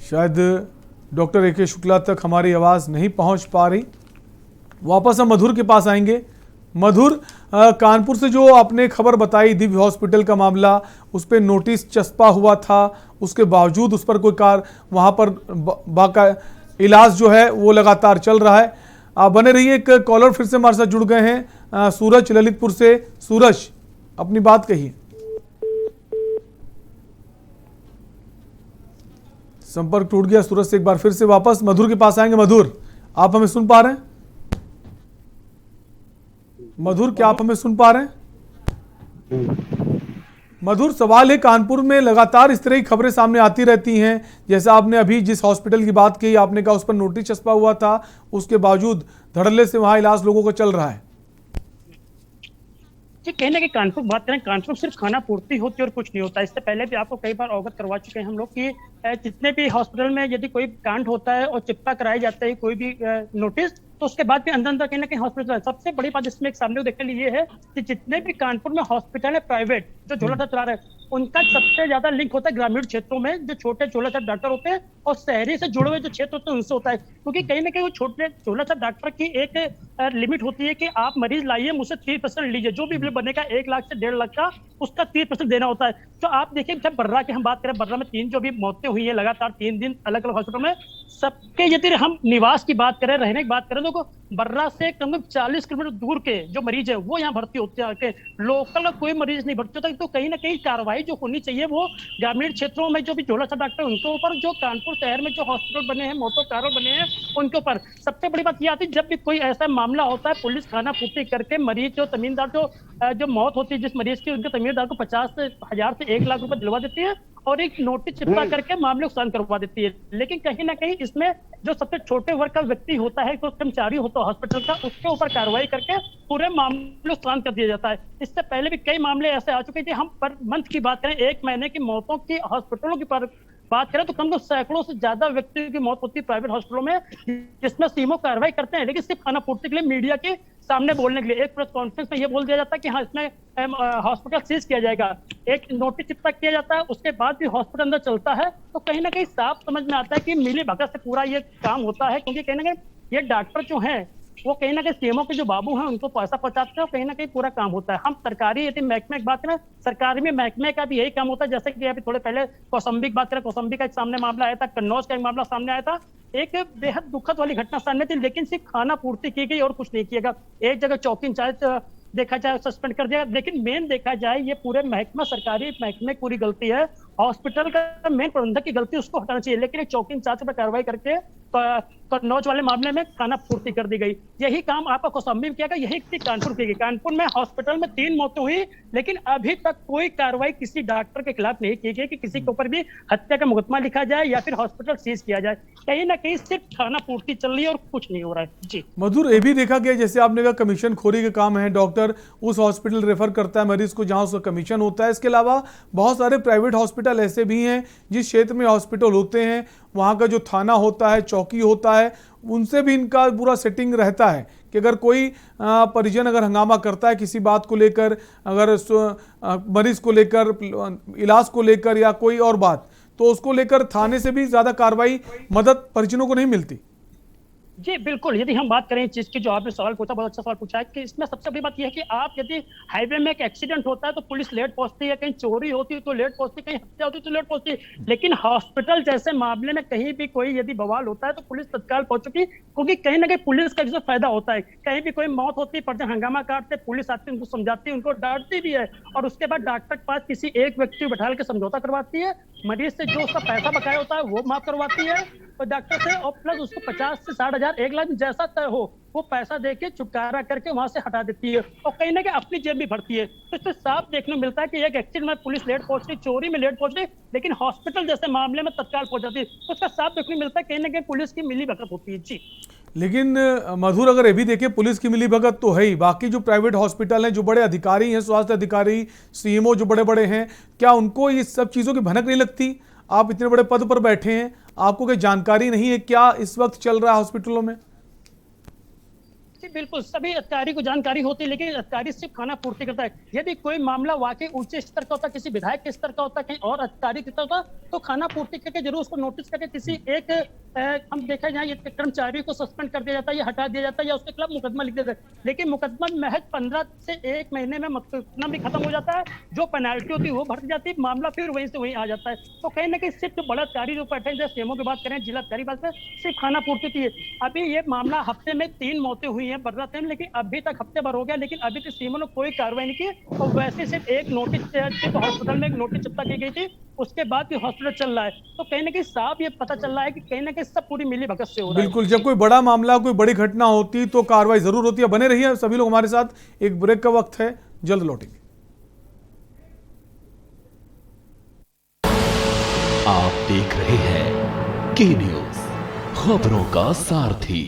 S1: शायद डॉक्टर ए.के. शुक्ला तक हमारी आवाज़ नहीं पहुंच पा रही। वापस हम मधुर के पास आएंगे। मधुर, कानपुर से जो आपने खबर बताई दिव्य हॉस्पिटल का मामला, उस पर नोटिस चस्पा हुआ था, उसके बावजूद उस पर कोई वहाँ पर बाका इलाज जो है वो लगातार चल रहा है। आप बने रहिए। एक कॉलर फिर से हमारे साथ जुड़ गए हैं, सूरज ललितपुर से। सूरज, अपनी बात कहिए। संपर्क टूट गया सूरज से। एक बार फिर से वापस मधुर के पास आएंगे। मधुर, आप हमें सुन पा रहे हैं? मधुर, क्या आप हमें सुन पा रहे हैं? मधुर, सवाल है, कानपुर में लगातार इस तरह की खबरें सामने आती रहती हैं। जैसा आपने अभी जिस हॉस्पिटल की बात की, आपने कहा उस पर नोटिस चस्पा हुआ था, उसके बावजूद धड़ल्ले से वहां इलाज लोगों को चल रहा है।
S8: कहने की कानपुर बात करें, कानपुर सिर्फ खाना पूर्ति होती है और कुछ नहीं होता। इससे पहले भी आपको कई बार अवगत करवा चुके हैं हम लोग कि जितने भी हॉस्पिटल में यदि कोई कांड होता है और चिपका कराया जाता है कोई भी नोटिस, तो उसके बाद भी अंदर अंदर कहीं ना कहीं हॉस्पिटल है। सबसे बड़ी बात इसमें एक सामने देखने के लिए है कि जितने भी कानपुर में हॉस्पिटल है प्राइवेट जो झोला छाप चला रहे हैं, उनका सबसे ज्यादा लिंक होता है ग्रामीण क्षेत्रों में, जो छोटे झोला छाप डॉक्टर होते हैं और शहरी से जुड़े हुए जो क्षेत्र होते हैं उनसे होता है। क्योंकि कहीं ना कहीं वो छोटे झोला छाप डॉक्टर की एक लिमिट होती है कि आप मरीज लाइए, मुझसे 30% लीजिए, जो भी बिल बनेगा 1 लाख से 1.5 लाख का, उसका 30% देना होता है। तो आप देखिए, जब बर्रा की हम बात करें, बर्रा में 3 जो भी मौतें हुई है लगातार 3 दिन अलग अलग हॉस्पिटल में, सबके यदि हम निवास की बात करें, रहने की बात करें, तो बर्रा से कम 40 किलोमीटर दूर के जो मरीज है वो यहाँ भर्ती होते हैं आके, लोकल का कोई मरीज नहीं भर्ती होता। तो कहीं ना कहीं कार्रवाई जो होनी चाहिए वो ग्रामीण क्षेत्रों में जो भी झोला छाप डॉक्टर उनके ऊपर, जो कानपुर शहर में जो हॉस्पिटल बने हैं, मोटो कार्रवाई बने हैं उनके ऊपर। सबसे बड़ी बात यह आती है, जब भी कोई ऐसा मामला होता है, पुलिस खाना पूर्ति करके मरीज जो तमीनदार जो मौत होती है जिस मरीज की, उनके तमीनदार को 50,000 से 1 लाख रुपए दिलवा देती है और एक नोटिस चिपका करके मामले को शांत करवा देती है। लेकिन कहीं ना कहीं इसमें जो सबसे छोटे वर्ग का व्यक्ति होता है, जो कर्मचारी होता है हॉस्पिटल का, उसके ऊपर कार्रवाई करके पूरे मामले को शांत कर दिया जाता है। इससे पहले भी कई मामले ऐसे आ चुके थे। हम पर मंथ की बात करें, 1 महीने की मौतों की हॉस्पिटलों की बात करें तो कम से सैकड़ों से ज्यादा व्यक्तियों की मौत होती है प्राइवेट हॉस्पिटलों में, जिसमें सीएमओ कार्रवाई करते हैं, लेकिन सिर्फ खाना पूर्ति के लिए, मीडिया के सामने बोलने के लिए। एक प्रेस कॉन्फ्रेंस में ये बोल दिया जाता है कि हाँ इसमें हॉस्पिटल सीज किया जाएगा, एक नोटिस चिपका किया जाता है, उसके बाद भी हॉस्पिटल अंदर चलता है। तो कहीं ना कहीं साफ समझ में आता है कि मिली भगत से पूरा ये काम होता है, क्योंकि कहीं ना कहीं ये डॉक्टर जो हैं वो कहीं ना कहीं सीएमओ के जो बाबू हैं उनको पैसा पहुंचाते हैं और कहीं ना कहीं पूरा काम होता है। हम सरकारी यदि महकमे की बात करें, सरकारी में महकमे का भी यही काम होता है। जैसे कि अभी थोड़े पहले कौशाम्बी की बात करें, कौशाम्बी का एक सामने मामला आया था, कन्नौज का एक मामला सामने आया था, एक बेहद दुखद वाली घटना सामने थी, लेकिन सिर्फ खाना पूर्ति की गई और कुछ नहीं किया गया। एक जगह चौकी इंचार्ज देखा जाए सस्पेंड कर दिया, लेकिन मेन देखा जाए ये पूरे महकमा, सरकारी महकमे की पूरी गलती है। हॉस्पिटल का मेन प्रबंधक की गलती, उसको हटाना चाहिए, लेकिन एक चौकी इंचार्ज पर कार्रवाई करके कन्नौज वाले मामले में खाना पूर्ति कर दी गई। यही काम आपका कौशाम्बी में किया गया, यही कानपुर की गई। कानपुर में हॉस्पिटल में 3 मौतें हुई, लेकिन अभी तक कोई कार्रवाई किसी डॉक्टर के खिलाफ नहीं की गई कि किसी के ऊपर भी हत्या का मुकदमा लिखा जाए या फिर हॉस्पिटल सीज किया जाए। कहीं ना कहीं सिर्फ खाना पूर्ति चल रही है और कुछ नहीं हो रहा है। जी
S1: मधुर, ये भी देखा गया, जैसे आपने कहा कमीशन खोरी के काम है, डॉक्टर उस हॉस्पिटल रेफर करता है मरीज को जहां उसका कमीशन होता है। इसके अलावा बहुत सारे प्राइवेट हॉस्पिटल ऐसे भी हैं जिस क्षेत्र में हॉस्पिटल होते हैं, वहाँ का जो थाना होता है, चौकी होता है, उनसे भी इनका पूरा सेटिंग रहता है कि अगर कोई परिजन अगर हंगामा करता है किसी बात को लेकर, अगर मरीज को लेकर, इलाज को लेकर या कोई और बात, तो उसको लेकर थाने से भी ज़्यादा कार्रवाई, मदद परिजनों को नहीं मिलती।
S8: जी बिल्कुल, यदि हम बात करें इस चीज की, जो आपने सवाल पूछा, बहुत अच्छा सवाल पूछा है कि इसमें सबसे बड़ी बात यह है कि आप यदि हाईवे में एक एक्सीडेंट होता है तो पुलिस लेट पहुंचती है, कहीं चोरी होती है तो लेट पहुंचती है, कहीं हत्या होती है तो लेट पहुंचती है, लेकिन हॉस्पिटल जैसे मामले में कहीं भी कोई यदि बवाल होता है तो पुलिस तत्काल पहुंच चुकी, क्योंकि कहीं ना कहीं पुलिस का जो फायदा होता है, कहीं भी कोई मौत होती है, परिजन हंगामा काटते, पुलिस आती है, उनको समझाती है, उनको डांटती भी है, और उसके बाद डॉक्टर के पास किसी एक व्यक्ति को बैठा के समझौता करवाती है, मरीज से जो उसका पैसा बकाया होता है वो माफ करवाती है और डॉक्टर से, और प्लस उसको 50 से 60,000, 1 लाख जैसा तय हो वो पैसा देके छुटकारा करके वहां से हटा देती है और कहीं ना कहीं अपनी जेब भी भरती है। तो इससे साफ देखने को मिलता है कि एक एक्सीडेंट में पुलिस लेट पहुंच रही, चोरी में लेट पहुंच रही, लेकिन हॉस्पिटल जैसे मामले में तत्काल पहुंच जाती है। तो उसका साफ देखने को मिलता है कहीं ना कहीं पुलिस की मिली भगत होती है। जी
S1: लेकिन मधुर, अगर ये भी देखें, पुलिस की मिली भगत तो है ही, बाकी जो प्राइवेट हॉस्पिटल हैं, जो बड़े अधिकारी हैं, स्वास्थ्य अधिकारी, सीएमओ जो बड़े बड़े हैं, क्या उनको ये सब चीज़ों की भनक नहीं लगती? आप इतने बड़े पद पर बैठे हैं, आपको कोई जानकारी नहीं है क्या इस वक्त चल रहा है हॉस्पिटलों में?
S8: जी बिल्कुल, सभी अधिकारी को जानकारी होती है, लेकिन अधिकारी सिर्फ खाना पूर्ति करता है। यदि कोई मामला वाकई ऊंचे स्तर का होता, किसी विधायक के स्तर का होता, कहीं और अधिकारी के स्तर का, तो खाना पूर्ति करके जरूर उसको नोटिस करके किसी एक हम देखा जाए कर्मचारी को सस्पेंड कर दिया जाता है या हटा दिया जाता है या उसके खिलाफ मुकदमा लिख दिया जाता है। लेकिन मुकदमा महज 15 से 1 महीने में मुकदमा भी खत्म हो जाता है, जो पेनाल्टी होती है वो भर जाती है, मामला फिर वहीं से वहीं आ जाता है। तो कहीं ना कहीं सिर्फ जो बड़ा अधिकारी जो बैठे हैं, सीएमओ की बात करें, जिला अधिकारी बात करें, सिर्फ खाना पूर्ति की है। अभी ये मामला हफ्ते में 3 मौतें हुई हैं बर्रा से, लेकिन अभी तक हफ्ते भर हो गया, लेकिन अभी तक सीएमओ ने कोई कार्रवाई नहीं की और वैसे सिर्फ एक नोटिस हॉस्पिटल में एक नोटिस चिपका की गई थी, उसके बाद भी हॉस्पिटल चल रहा है। तो कहीं ना कहीं साफ ये पता चल रहा है कि कहीं ना कहीं सब पूरी मिली भगत से हो रहा है।
S1: बिल्कुल, जब कोई बड़ा मामला, कोई बड़ी घटना होती तो कार्रवाई जरूर होती है। बने रहिए सभी लोग हमारे साथ, एक ब्रेक का वक्त है, जल्द लौटेंगे।
S6: आप देख रहे हैं के न्यूज, खबरों का सारथी।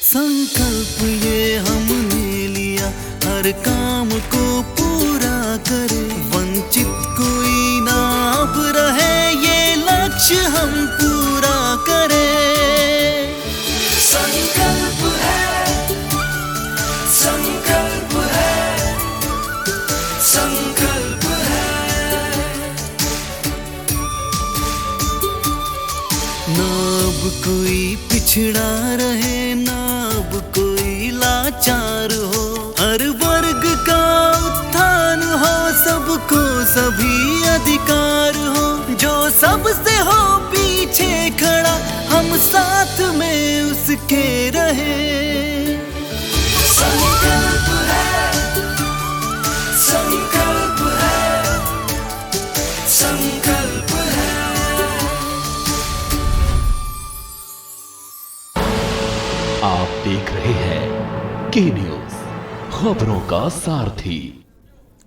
S7: संकल्प ये हमने लिया, हर काम को पूरा करे, वंचित कोई ना अब रहे, ये लक्ष्य हम पूरा करें। सभी अधिकार हो, जो सबसे हो पीछे खड़ा, हम साथ में उसके रहे। संकल्प है, संकल्प है, संकल्प है।
S6: आप देख रहे हैं के न्यूज, खबरों का सारथी।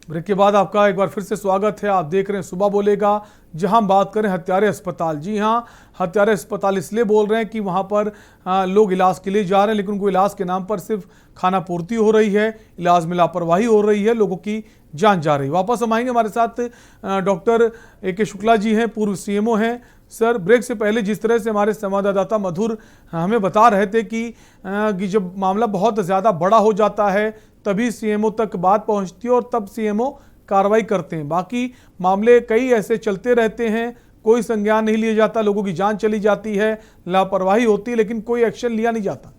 S1: ब्रेक के बाद आपका एक बार फिर से स्वागत है। आप देख रहे हैं सुबह बोलेगा, जहां हम बात करें हत्यारे अस्पताल। जी हां, हत्यारे अस्पताल इसलिए बोल रहे हैं कि वहां पर लोग इलाज के लिए जा रहे हैं, लेकिन उनको इलाज के नाम पर सिर्फ खाना पूर्ति हो रही है, इलाज में लापरवाही हो रही है, लोगों की जान जा रही है। वापस हम आएंगे, हमारे साथ डॉक्टर ए.के. शुक्ला जी हैं, पूर्व सीएमओ हैं। सर, ब्रेक से पहले जिस तरह से हमारे संवाददाता मधुर हमें बता रहे थे कि जब मामला बहुत ज़्यादा बड़ा हो जाता है तभी सीएमओ तक बात पहुंचती है और तब सीएमओ कार्रवाई करते हैं। बाकी मामले कई ऐसे चलते रहते हैं, कोई संज्ञान नहीं लिया जाता, लोगों की जान चली जाती है, लापरवाही होती है, लेकिन कोई एक्शन लिया नहीं जाता।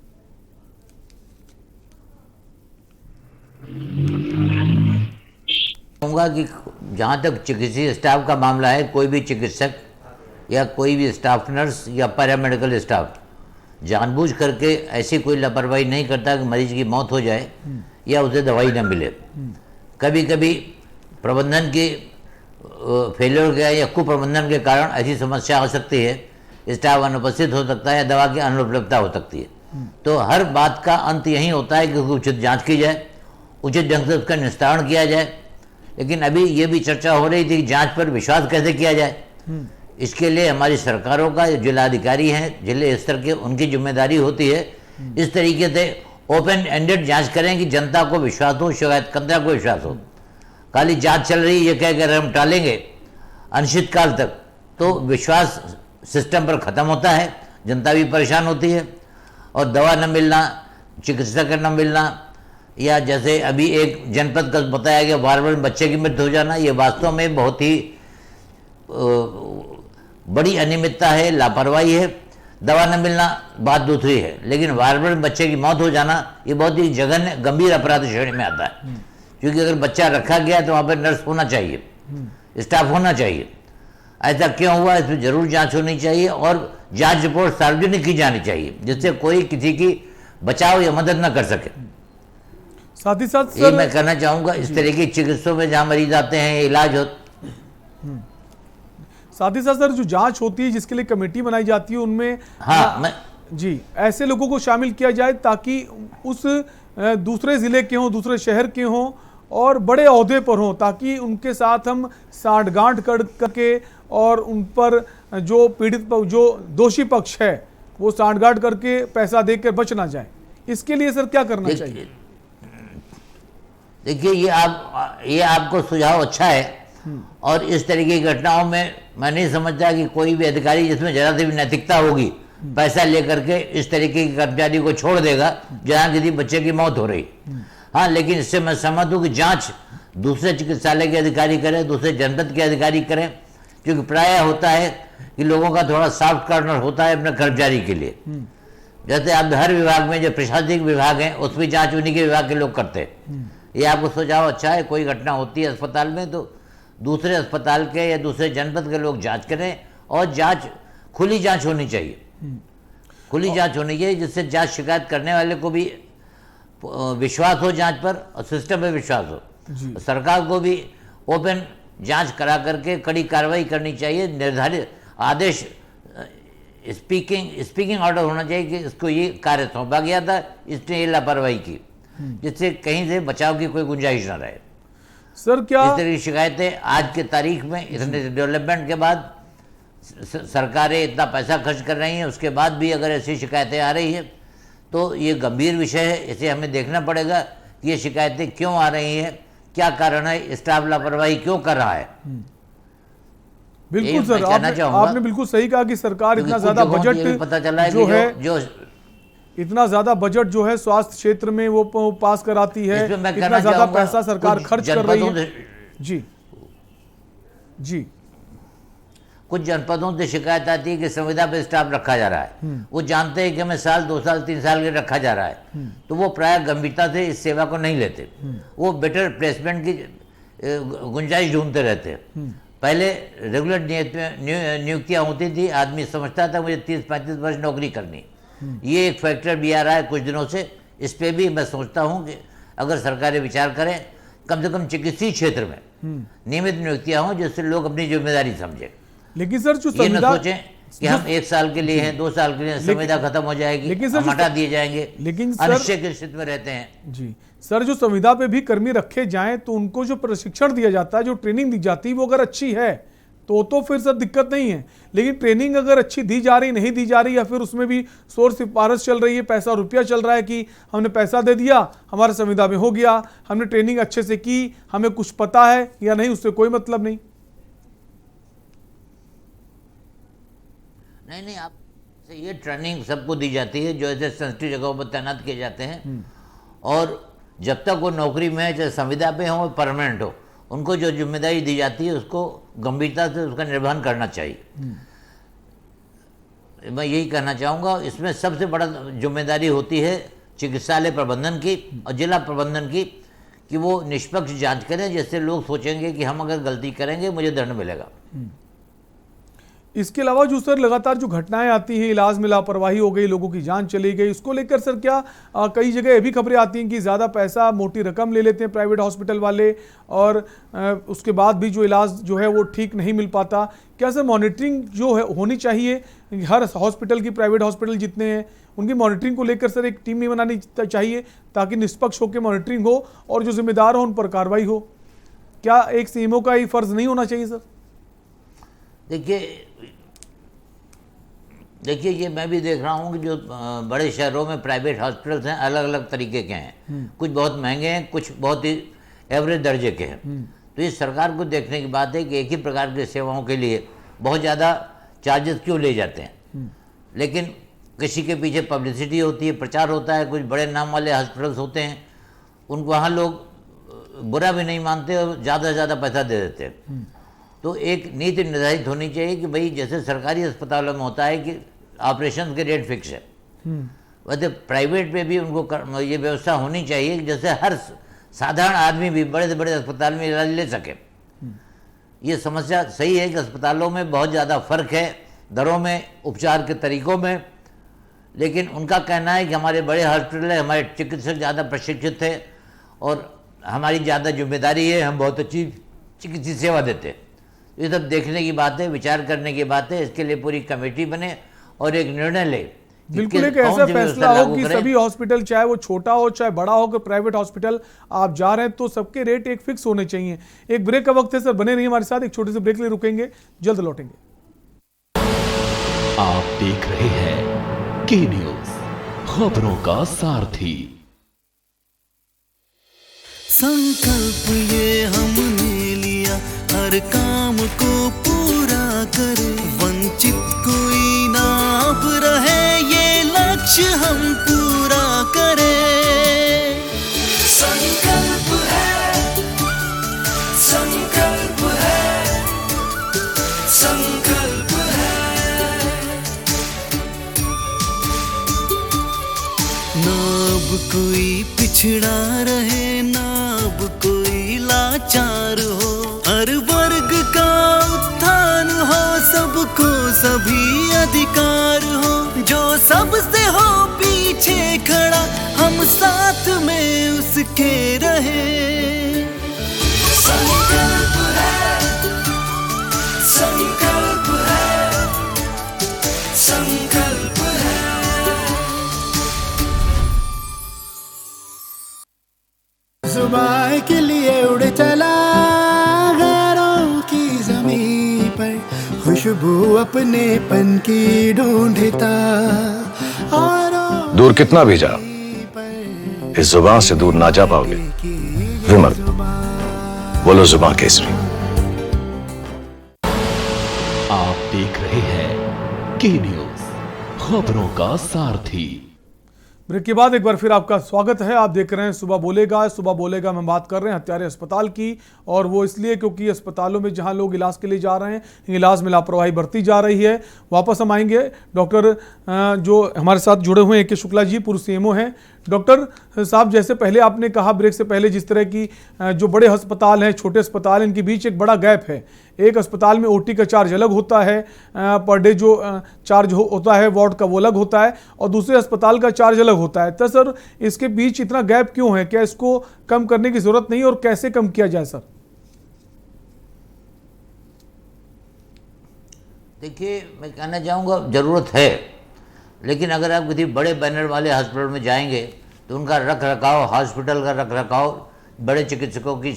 S10: कहूँगा कि जहाँ तक चिकित्सीय स्टाफ का मामला है, कोई भी चिकित्सक या कोई भी स्टाफ नर्स या पैरामेडिकल स्टाफ जानबूझ करके ऐसी कोई लापरवाही नहीं करता कि मरीज की मौत हो जाए या उसे दवाई न मिले। कभी कभी प्रबंधन की फेलियर के या कुप्रबंधन के कारण ऐसी समस्या आ सकती है, स्टाफ अनुपस्थित हो सकता है या दवा की अनुपलब्धता हो सकती है। तो हर बात का अंत यही होता है कि उचित जांच की जाए, उचित ढंग से उसका निस्तारण किया जाए। लेकिन अभी ये भी चर्चा हो रही थी कि जांच पर विश्वास कैसे किया जाए। इसके लिए हमारी सरकारों का जिलाधिकारी हैं, जिले स्तर के, उनकी जिम्मेदारी होती है इस तरीके से ओपन एंडेड जांच करें कि जनता को विश्वास हो, शिकायतकर्ता को विश्वास हो। खाली जांच चल रही ये कहकर हम टालेंगे अनिश्चित काल तक तो विश्वास सिस्टम पर ख़त्म होता है, जनता भी परेशान होती है और दवा न मिलना, चिकित्सक न मिलना, या जैसे अभी एक जनपद का बताया गया बार बच्चे की मृत्यु हो जाना, ये वास्तव में बहुत ही बड़ी अनियमितता है, लापरवाही है। दवा न मिलना बात दूसरी है, लेकिन बार बच्चे की मौत हो जाना ये बहुत ही जघन्य गंभीर अपराध श्रेणी में आता है। क्योंकि अगर बच्चा रखा गया तो वहाँ पर नर्स होना चाहिए, स्टाफ होना चाहिए। ऐसा क्यों हुआ, इस पर जरूर जांच होनी चाहिए और जांच रिपोर्ट सार्वजनिक की जानी चाहिए, जिससे कोई किसी की बचाव या मदद न कर सके।
S1: साथ ही साथ
S10: ये मैं कहना चाहूँगा, इस तरह की चिकित्सकों में जहाँ मरीज आते हैं इलाज हो।
S1: साथ ही साथ सर, जो जांच होती है जिसके लिए कमेटी बनाई जाती है उनमें जी ऐसे लोगों को शामिल किया जाए ताकि उस दूसरे ज़िले के हों, दूसरे शहर के हों और बड़े ओहदे पर हों, ताकि उनके साथ हम साठगांठ करके और उन पर जो पीड़ित जो दोषी पक्ष है वो साठगांठ करके पैसा देकर बच ना जाए। इसके लिए सर क्या करना चाहिए?
S10: देखिए, ये आपको सुझाव अच्छा है और इस तरीके की घटनाओं में मैं नहीं समझता कि कोई भी अधिकारी जिसमें जरा सी भी नैतिकता होगी पैसा लेकर के इस तरीके के कर्मचारी को छोड़ देगा जहां किसी बच्चे की मौत हो रही। हाँ, लेकिन इससे मैं सहमत हूँ कि जांच दूसरे चिकित्सालय के अधिकारी करें, दूसरे जनपद के अधिकारी करें, क्योंकि प्रायः होता है कि लोगों का थोड़ा सॉफ्ट कॉर्नर होता है अपने कर्मचारी के लिए। जैसे अब हर विभाग में जो प्रशासनिक विभाग हैं उसमें जाँच उन्हीं के विभाग के लोग करते हैं। ये आपको सुझाव अच्छा है। कोई घटना होती है अस्पताल में तो दूसरे अस्पताल के या दूसरे जनपद के लोग जांच करें और जांच खुली जांच होनी चाहिए, खुली जांच होनी चाहिए, जिससे जांच शिकायत करने वाले को भी विश्वास हो जांच पर और सिस्टम में विश्वास हो। सरकार को भी ओपन जांच करा करके कड़ी कार्रवाई करनी चाहिए। निर्धारित आदेश स्पीकिंग ऑर्डर होना चाहिए कि इसको ये कार्य सौंपा गया था, इसने ये लापरवाही की, जिससे कहीं से बचाव की कोई गुंजाइश न रहे।
S1: सर, क्या
S10: इस तरह की शिकायतें आज के तारीख में इतने डेवलपमेंट के बाद सरकारें इतना पैसा खर्च कर रही हैं, उसके बाद भी अगर ऐसी शिकायतें आ रही है तो ये गंभीर विषय है। इसे हमें देखना पड़ेगा कि ये शिकायतें क्यों आ रही हैं, क्या कारण है, स्टाफ लापरवाही क्यों कर रहा है।
S1: बिल्कुल सर, आपने बिल्कुल सही कहा कि सरकार इतना ज्यादा बजट
S10: पता चला
S1: जो है इतना ज्यादा बजट जो है स्वास्थ्य क्षेत्र में वो पास कराती है, इतना ज्यादा पैसा सरकार खर्च कर रही है। जी जी
S10: कुछ जनपदों से शिकायत आती है कि संविदा पर स्टाफ रखा जा रहा है, वो जानते हैं कि हमें साल 2 साल 3 साल के रखा जा रहा है, तो वो प्राय गंभीरता से इस सेवा को नहीं लेते। वो बेटर प्लेसमेंट गुंजाइश ढूंढते रहते हैं। पहले रेगुलर नियुक्तियां होती थी, आदमी समझता था मुझे 30-35 वर्ष नौकरी करनी। ये एक फैक्टर भी आ रहा है कुछ दिनों से। इस पे भी मैं सोचता हूँ कि अगर सरकारें विचार करें, कम से कम चिकित्सीय क्षेत्र में नियमित नियुक्तियां हों, जिससे लोग अपनी जिम्मेदारी समझें।
S1: लेकिन सर जो
S10: ये न सोचें कि हम 1 साल के लिए हैं, 2 साल के लिए, संविदा खत्म हो जाएगी, हम हटा दिए जाएंगे,
S1: लेकिन
S10: अनिश्चय की स्थिति में रहते हैं।
S1: जी सर, जो संविदा पे भी कर्मी रखे जाएं तो उनको जो प्रशिक्षण दिया जाता है, जो ट्रेनिंग दी जाती है, वो अगर अच्छी है तो फिर सर दिक्कत नहीं है। लेकिन ट्रेनिंग अगर अच्छी दी जा रही, नहीं दी जा रही, या फिर उसमें भी शोर सिफारिश चल रही है, पैसा रुपया चल रहा है कि हमने पैसा दे दिया, हमारा संविदा में हो गया, हमने ट्रेनिंग अच्छे से की, हमें कुछ पता है या नहीं, उससे कोई मतलब नहीं।
S10: नहीं, आप ये ट्रेनिंग सबको दी जाती है जो ऐसे सेंसिटिव जगहों पर तैनात किए जाते हैं, और जब तक वो नौकरी में, चाहे संविदा पे हो, परमानेंट हो, उनको जो जिम्मेदारी दी जाती है उसको गंभीरता से उसका निर्वहन करना चाहिए। मैं यही कहना चाहूँगा, इसमें सबसे बड़ा जिम्मेदारी होती है चिकित्सालय प्रबंधन की और जिला प्रबंधन की, कि वो निष्पक्ष जांच करें, जिससे लोग सोचेंगे कि हम अगर गलती करेंगे मुझे दंड मिलेगा।
S1: इसके अलावा जो सर लगातार जो घटनाएं आती हैं, इलाज में लापरवाही हो गई, लोगों की जान चली गई, उसको लेकर सर क्या कई जगह ये भी खबरें आती हैं कि ज़्यादा पैसा, मोटी रकम ले लेते हैं प्राइवेट हॉस्पिटल वाले, और उसके बाद भी जो इलाज जो है वो ठीक नहीं मिल पाता। क्या सर मॉनिटरिंग जो है होनी चाहिए, हर हॉस्पिटल की, प्राइवेट हॉस्पिटल जितने हैं उनकी मॉनिटरिंग को लेकर सर एक टीम नहीं बनानी चाहिए, ताकि निष्पक्ष होकर मॉनिटरिंग हो और जो जिम्मेदार हो उन पर कार्रवाई हो? क्या एक सीएमओ का ये फर्ज नहीं होना चाहिए सर?
S10: देखिए ये मैं भी देख रहा हूँ कि जो बड़े शहरों में प्राइवेट हॉस्पिटल्स हैं, अलग अलग तरीके के हैं। कुछ बहुत महंगे हैं, कुछ बहुत ही एवरेज दर्जे के हैं। तो ये सरकार को देखने की बात है कि एक ही प्रकार की सेवाओं के लिए बहुत ज़्यादा चार्जेस क्यों ले जाते हैं। लेकिन किसी के पीछे पब्लिसिटी होती है, प्रचार होता है, कुछ बड़े नाम वाले हॉस्पिटल्स होते हैं, उनको वहाँ लोग बुरा भी नहीं मानते और ज़्यादा से ज़्यादा पैसा दे देते हैं। तो एक नीति निर्धारित होनी चाहिए कि भाई जैसे सरकारी अस्पतालों में होता है कि ऑपरेशन के रेट फिक्स है, वैसे प्राइवेट में भी उनको ये व्यवस्था होनी चाहिए कि जैसे हर साधारण आदमी भी बड़े से बड़े अस्पताल में इलाज ले सके। ये समस्या सही है कि अस्पतालों में बहुत ज़्यादा फर्क है दरों में, उपचार के तरीकों में, लेकिन उनका कहना है कि हमारे बड़े हॉस्पिटल है, हमारे चिकित्सक ज़्यादा प्रशिक्षित है और हमारी ज़्यादा जिम्मेदारी है, हम बहुत अच्छी चिकित्सीय सेवा देते हैं। ये सब देखने की बात है, विचार करने की बात है। इसके लिए पूरी कमेटी बने और एक निर्णय ले।
S1: बिल्कुल एक ऐसा फैसला हो कि सभी हॉस्पिटल, चाहे वो छोटा हो चाहे बड़ा हो, कि प्राइवेट हॉस्पिटल आप जा रहे हैं तो सबके रेट एक फिक्स होने चाहिए। एक ब्रेक का वक्त है सर, बने रहिए हमारे साथ, एक छोटे से ब्रेक ले रुकेंगे, जल्द लौटेंगे।
S6: आप देख रहे हैं के न्यूज, खबरों का सारथी।
S7: संकल्प ये हमने लिया, हर काम को पूरा करे, वंचित कोई ना अब रहे, ये लक्ष्य हम पूरा करें। संकल्प है, संकल्प है, संकल्प है। ना अब कोई पिछड़ा रहे, ना अब कोई लाचार हो, हर वर्ग का उत्थान हो, सबको सभी अधिकार हो, जो सबसे हो पीछे खड़ा, हम साथ में उसके रहे। संकल्प है, संकल्प है, संकल्प है।
S19: जुबान के लिए उड़ चला गैरों की जमीन पर, खुशबू अपने पन की ढूंढता।
S17: दूर कितना भी जाओ, इस जुबान से दूर ना जा पाओगे। विमल, बोलो जुबान केसरी।
S6: आप देख रहे हैं के न्यूज, खबरों का सारथी।
S1: ब्रेक के बाद एक बार फिर आपका स्वागत है। आप देख रहे हैं सुबह बोलेगा। सुबह बोलेगा में बात कर रहे हैं हत्यारे अस्पताल की, और वो इसलिए क्योंकि अस्पतालों में जहां लोग इलाज के लिए जा रहे हैं, इलाज में लापरवाही बरती जा रही है। वापस हम आएंगे डॉक्टर जो हमारे साथ जुड़े हुए हैं AK शुक्ला जी, पूर्व CMO हैं। डॉक्टर साहब, जैसे पहले आपने कहा ब्रेक से पहले, जिस तरह की जो बड़े अस्पताल हैं, छोटे अस्पताल, इनके बीच एक बड़ा गैप है। एक अस्पताल में OT का चार्ज अलग होता है, पर डे जो चार्ज होता है वार्ड का वो अलग होता है, और दूसरे अस्पताल का चार्ज अलग होता है। तो सर इसके बीच इतना गैप क्यों है? क्या इसको कम करने की जरूरत नहीं, और कैसे कम किया जाए सर?
S10: देखिए, मैं कहना चाहूँगा जरूरत है, लेकिन अगर आप किसी बड़े बैनर वाले हॉस्पिटल में जाएंगे तो उनका रख रखाव, हॉस्पिटल का रख रखाव, बड़े चिकित्सकों की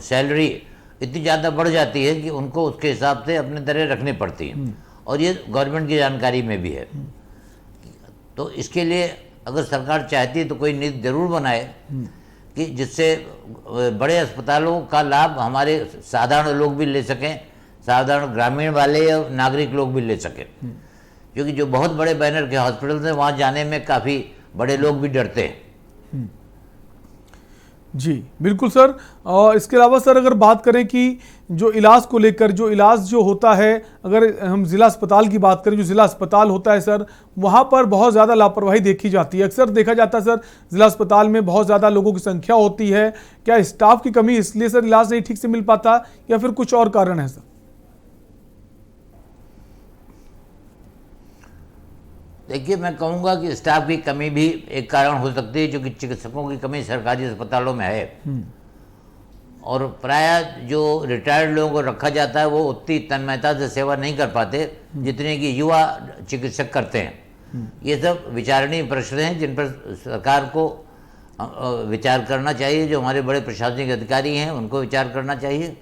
S10: सैलरी इतनी ज़्यादा बढ़ जाती है कि उनको उसके हिसाब से अपने तरह रखनी पड़ती है, और ये गवर्नमेंट की जानकारी में भी है। तो इसके लिए अगर सरकार चाहती है तो कोई नीति जरूर बनाए कि जिससे बड़े अस्पतालों का लाभ हमारे साधारण लोग भी ले सकें, साधारण ग्रामीण वाले या नागरिक लोग भी ले सकें, क्योंकि जो बहुत बड़े बैनर के हॉस्पिटल हैं वहाँ जाने में काफ़ी बड़े लोग भी डरते हैं।
S1: जी बिल्कुल सर। और इसके अलावा सर अगर बात करें कि जो इलाज को लेकर, जो इलाज जो होता है, अगर हम ज़िला अस्पताल की बात करें, जो ज़िला अस्पताल होता है सर, वहाँ पर बहुत ज़्यादा लापरवाही देखी जाती है। अक्सर देखा जाता है सर, ज़िला अस्पताल में बहुत ज़्यादा लोगों की संख्या होती है। क्या स्टाफ की कमी इसलिए सर इलाज नहीं ठीक से मिल पाता, या फिर कुछ और कारण है सर?
S10: देखिए, मैं कहूँगा कि स्टाफ की कमी भी एक कारण हो सकती है, क्योंकि चिकित्सकों की कमी सरकारी अस्पतालों में है, और प्राय जो रिटायर्ड लोगों को रखा जाता है वो उतनी तन्मयता से सेवा नहीं कर पाते जितने कि युवा चिकित्सक करते हैं। ये सब विचारणीय प्रश्न हैं जिन पर सरकार को विचार करना चाहिए। जो हमारे बड़े प्रशासनिक अधिकारी हैं उनको विचार करना चाहिए,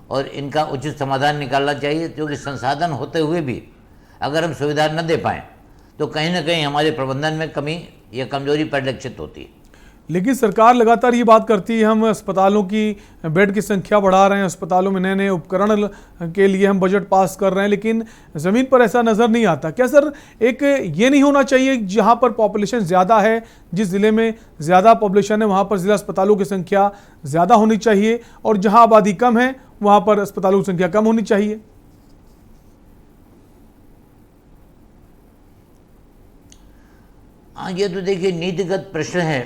S10: और इनका उचित समाधान निकालना चाहिए, क्योंकि संसाधन होते हुए भी अगर हम सुविधा न दे पाएँ तो कहीं ना कहीं हमारे प्रबंधन में कमी या कमजोरी परिलक्षित होती है।
S1: लेकिन सरकार लगातार ये बात करती है, हम अस्पतालों की बेड की संख्या बढ़ा रहे हैं, अस्पतालों में नए नए उपकरण के लिए हम बजट पास कर रहे हैं, लेकिन ज़मीन पर ऐसा नज़र नहीं आता। क्या सर एक ये नहीं होना चाहिए जहाँ पर पॉपुलेशन ज़्यादा है, जिस ज़िले में ज़्यादा पॉपुलेशन है वहाँ पर ज़िला अस्पतालों की संख्या ज़्यादा होनी चाहिए, और जहाँ आबादी कम है वहाँ पर अस्पतालों की संख्या कम होनी चाहिए?
S10: हाँ, ये तो देखिए नीतिगत प्रश्न है।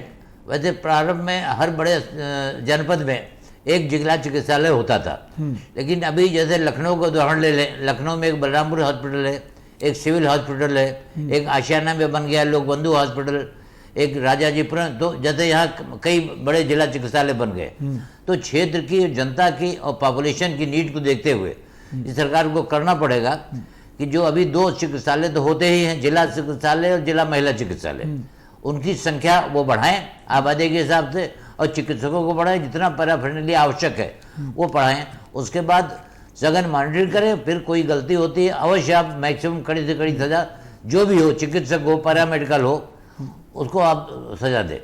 S10: वैसे प्रारंभ में हर बड़े जनपद में एक जिला चिकित्सालय होता था, लेकिन अभी जैसे लखनऊ का उदाहरण ले लें, लखनऊ में एक बलरामपुर हॉस्पिटल है, एक सिविल हॉस्पिटल है, एक आशियाना में बन गया लोक बंधु हॉस्पिटल, एक राजाजीपुरम। तो जैसे यहाँ कई बड़े जिला चिकित्सालय बन गए, तो क्षेत्र की जनता की और पॉपुलेशन की नीड को देखते हुए इस सरकार को करना पड़ेगा कि जो अभी 2 चिकित्सालय तो होते ही हैं, जिला चिकित्सालय और जिला महिला चिकित्सालय, उनकी संख्या वो बढ़ाएं आबादी के हिसाब से, और चिकित्सकों को बढ़ाएं, जितना पैराफर्नली आवश्यक है वो पढ़ाएं। उसके बाद सघन मॉनिटरिंग करें। फिर कोई गलती होती है अवश्य आप मैक्सिमम कड़ी से कड़ी सजा, जो भी हो, चिकित्सक हो, पैरामेडिकल हो, उसको आप सजा दें।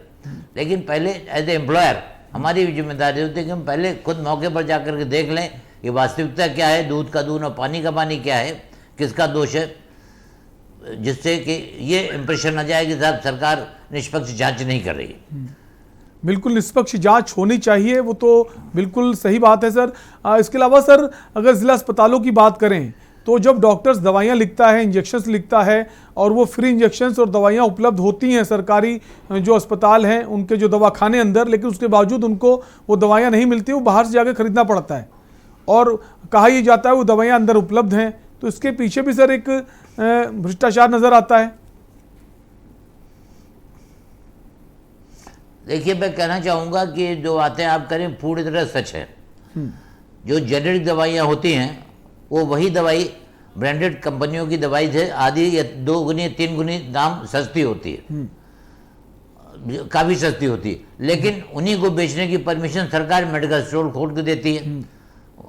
S10: लेकिन पहले एज ए एम्प्लॉयर हमारी भी जिम्मेदारी होती है कि हम पहले खुद मौके पर जा कर के देख लें कि वास्तविकता क्या है, दूध का दूध और पानी का पानी क्या है, किसका दोष है, जिससे कि ये इंप्रेशन आ जाए कि साहब सरकार निष्पक्ष जांच नहीं कर रही है।
S1: बिल्कुल निष्पक्ष जांच होनी चाहिए, वो तो बिल्कुल सही बात है सर। इसके अलावा सर अगर ज़िला अस्पतालों की बात करें तो जब डॉक्टर्स दवाइयाँ लिखता है, इंजेक्शंस लिखता है, और वो फ्री इंजेक्शंस और दवाइयाँ उपलब्ध होती हैं सरकारी जो अस्पताल हैं उनके जो दवाखाने अंदर, लेकिन उसके बावजूद उनको वो दवाइयाँ नहीं मिलती, वो बाहर से जाकर खरीदना पड़ता है, और कहा यह जाता है वो दवाइयाँ अंदर उपलब्ध हैं। तो इसके पीछे भी सर एक भ्रष्टाचार नज़र आता है।
S10: देखिए, मैं कहना चाहूँगा कि जो बातें आप करें पूरी तरह सच है। जो जेनेरिक दवाइयाँ होती हैं वो वही दवाई ब्रांडेड कंपनियों की दवाई से आधी या 2 गुनी 3 गुनी दाम सस्ती होती है, काफ़ी सस्ती होती है, लेकिन उन्हीं को बेचने की परमिशन सरकार मेडिकल स्टोर खोल के देती है।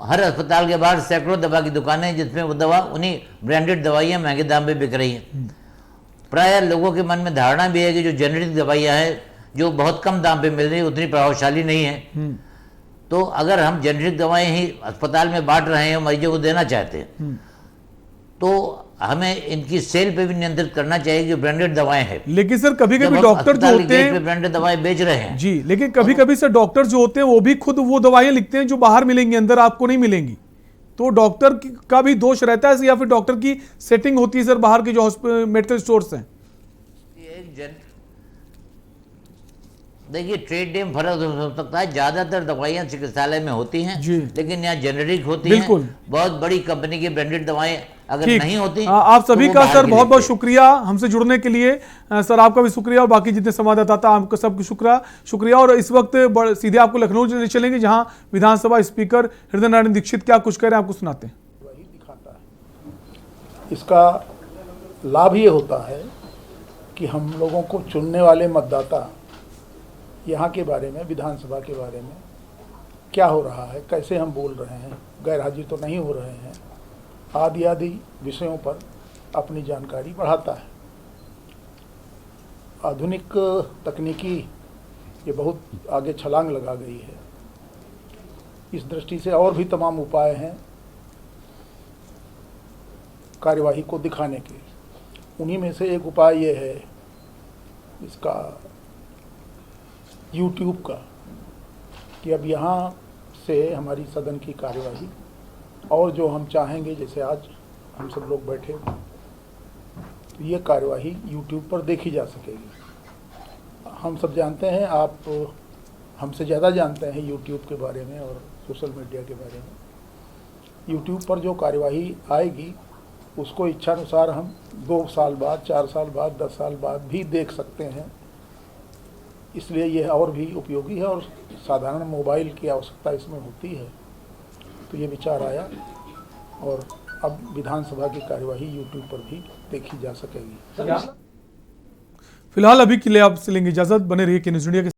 S10: हर अस्पताल के बाहर सैकड़ों दवा की दुकानें हैं जिसमें वो दवा उन्हीं ब्रांडेड दवाइयाँ महंगे दाम पे बिक रही हैं। प्राय लोगों के मन में धारणा भी है कि जो जेनेरिक दवाइयाँ हैं जो बहुत कम दाम पे मिल रही है उतनी प्रभावशाली नहीं है। तो अगर हम जेनेरिक दवाएं ही अस्पताल में बांट रहे हैं, मरीजों को देना चाहते हैं, तो हमें इनकी सेल पे भी नियंत्रित करना चाहिए जो ब्रांडेड दवाएं हैं।
S1: लेकिन सर कभी कभी डॉक्टर जो होते हैं
S10: ब्रांडेड दवाएं बेच रहे हैं
S1: जी, लेकिन कभी कभी सर डॉक्टर जो होते हैं वो भी खुद वो दवाइयां लिखते हैं जो बाहर मिलेंगी, अंदर आपको नहीं मिलेंगी। तो डॉक्टर का भी दोष रहता है या फिर डॉक्टर की सेटिंग होती है सर बाहर के जो मेडिकल स्टोर्स हैं?
S10: देखिए ट्रेड नेम फर्क हो सकता है, ज्यादातर दवाइयां चिकित्सालय में होती हैं लेकिन यहाँ जेनेरिक होती हैं। बहुत बड़ी कंपनी की ब्रांडेड दवाएं अगर नहीं होती।
S1: आप सभी का सर बहुत बहुत शुक्रिया हमसे जुड़ने के लिए। सर आपका भी शुक्रिया और बाकी जितने संवाददाता था आपका सबको शुक्रिया। और इस वक्त सीधे आपको लखनऊ चलेंगे जहां विधानसभा स्पीकर हृदय नारायण दीक्षित क्या कुछ कह रहे हैं आपको सुनाते हैं।
S20: इसका लाभ ये होता है कि हम लोगों को चुनने वाले मतदाता यहाँ के बारे में, विधानसभा के बारे में क्या हो रहा है, कैसे हम बोल रहे हैं, गैर हाजिर तो नहीं हो रहे हैं, आदि विषयों पर अपनी जानकारी बढ़ाता है। आधुनिक तकनीकी ये बहुत आगे छलांग लगा गई है। इस दृष्टि से और भी तमाम उपाय हैं कार्यवाही को दिखाने के। उन्हीं में से एक उपाय ये है इसका YouTube का, कि अब यहाँ से हमारी सदन की कार्यवाही और जो हम चाहेंगे, जैसे आज हम सब लोग बैठे, तो ये कार्यवाही YouTube पर देखी जा सकेगी। हम सब जानते हैं, आप हमसे ज़्यादा जानते हैं YouTube के बारे में और सोशल मीडिया के बारे में। YouTube पर जो कार्यवाही आएगी उसको इच्छानुसार हम 2 साल बाद, 4 साल बाद, 10 साल बाद भी देख सकते हैं। इसलिए यह और भी उपयोगी है और साधारण मोबाइल की आवश्यकता इसमें होती है। तो ये विचार आया और अब विधानसभा की कार्यवाही YouTube पर भी देखी जा सकेगी।
S1: फिलहाल अभी के लिए आपसे लेंगे इजाजत। बने रहिए के न्यूज़ इंडिया के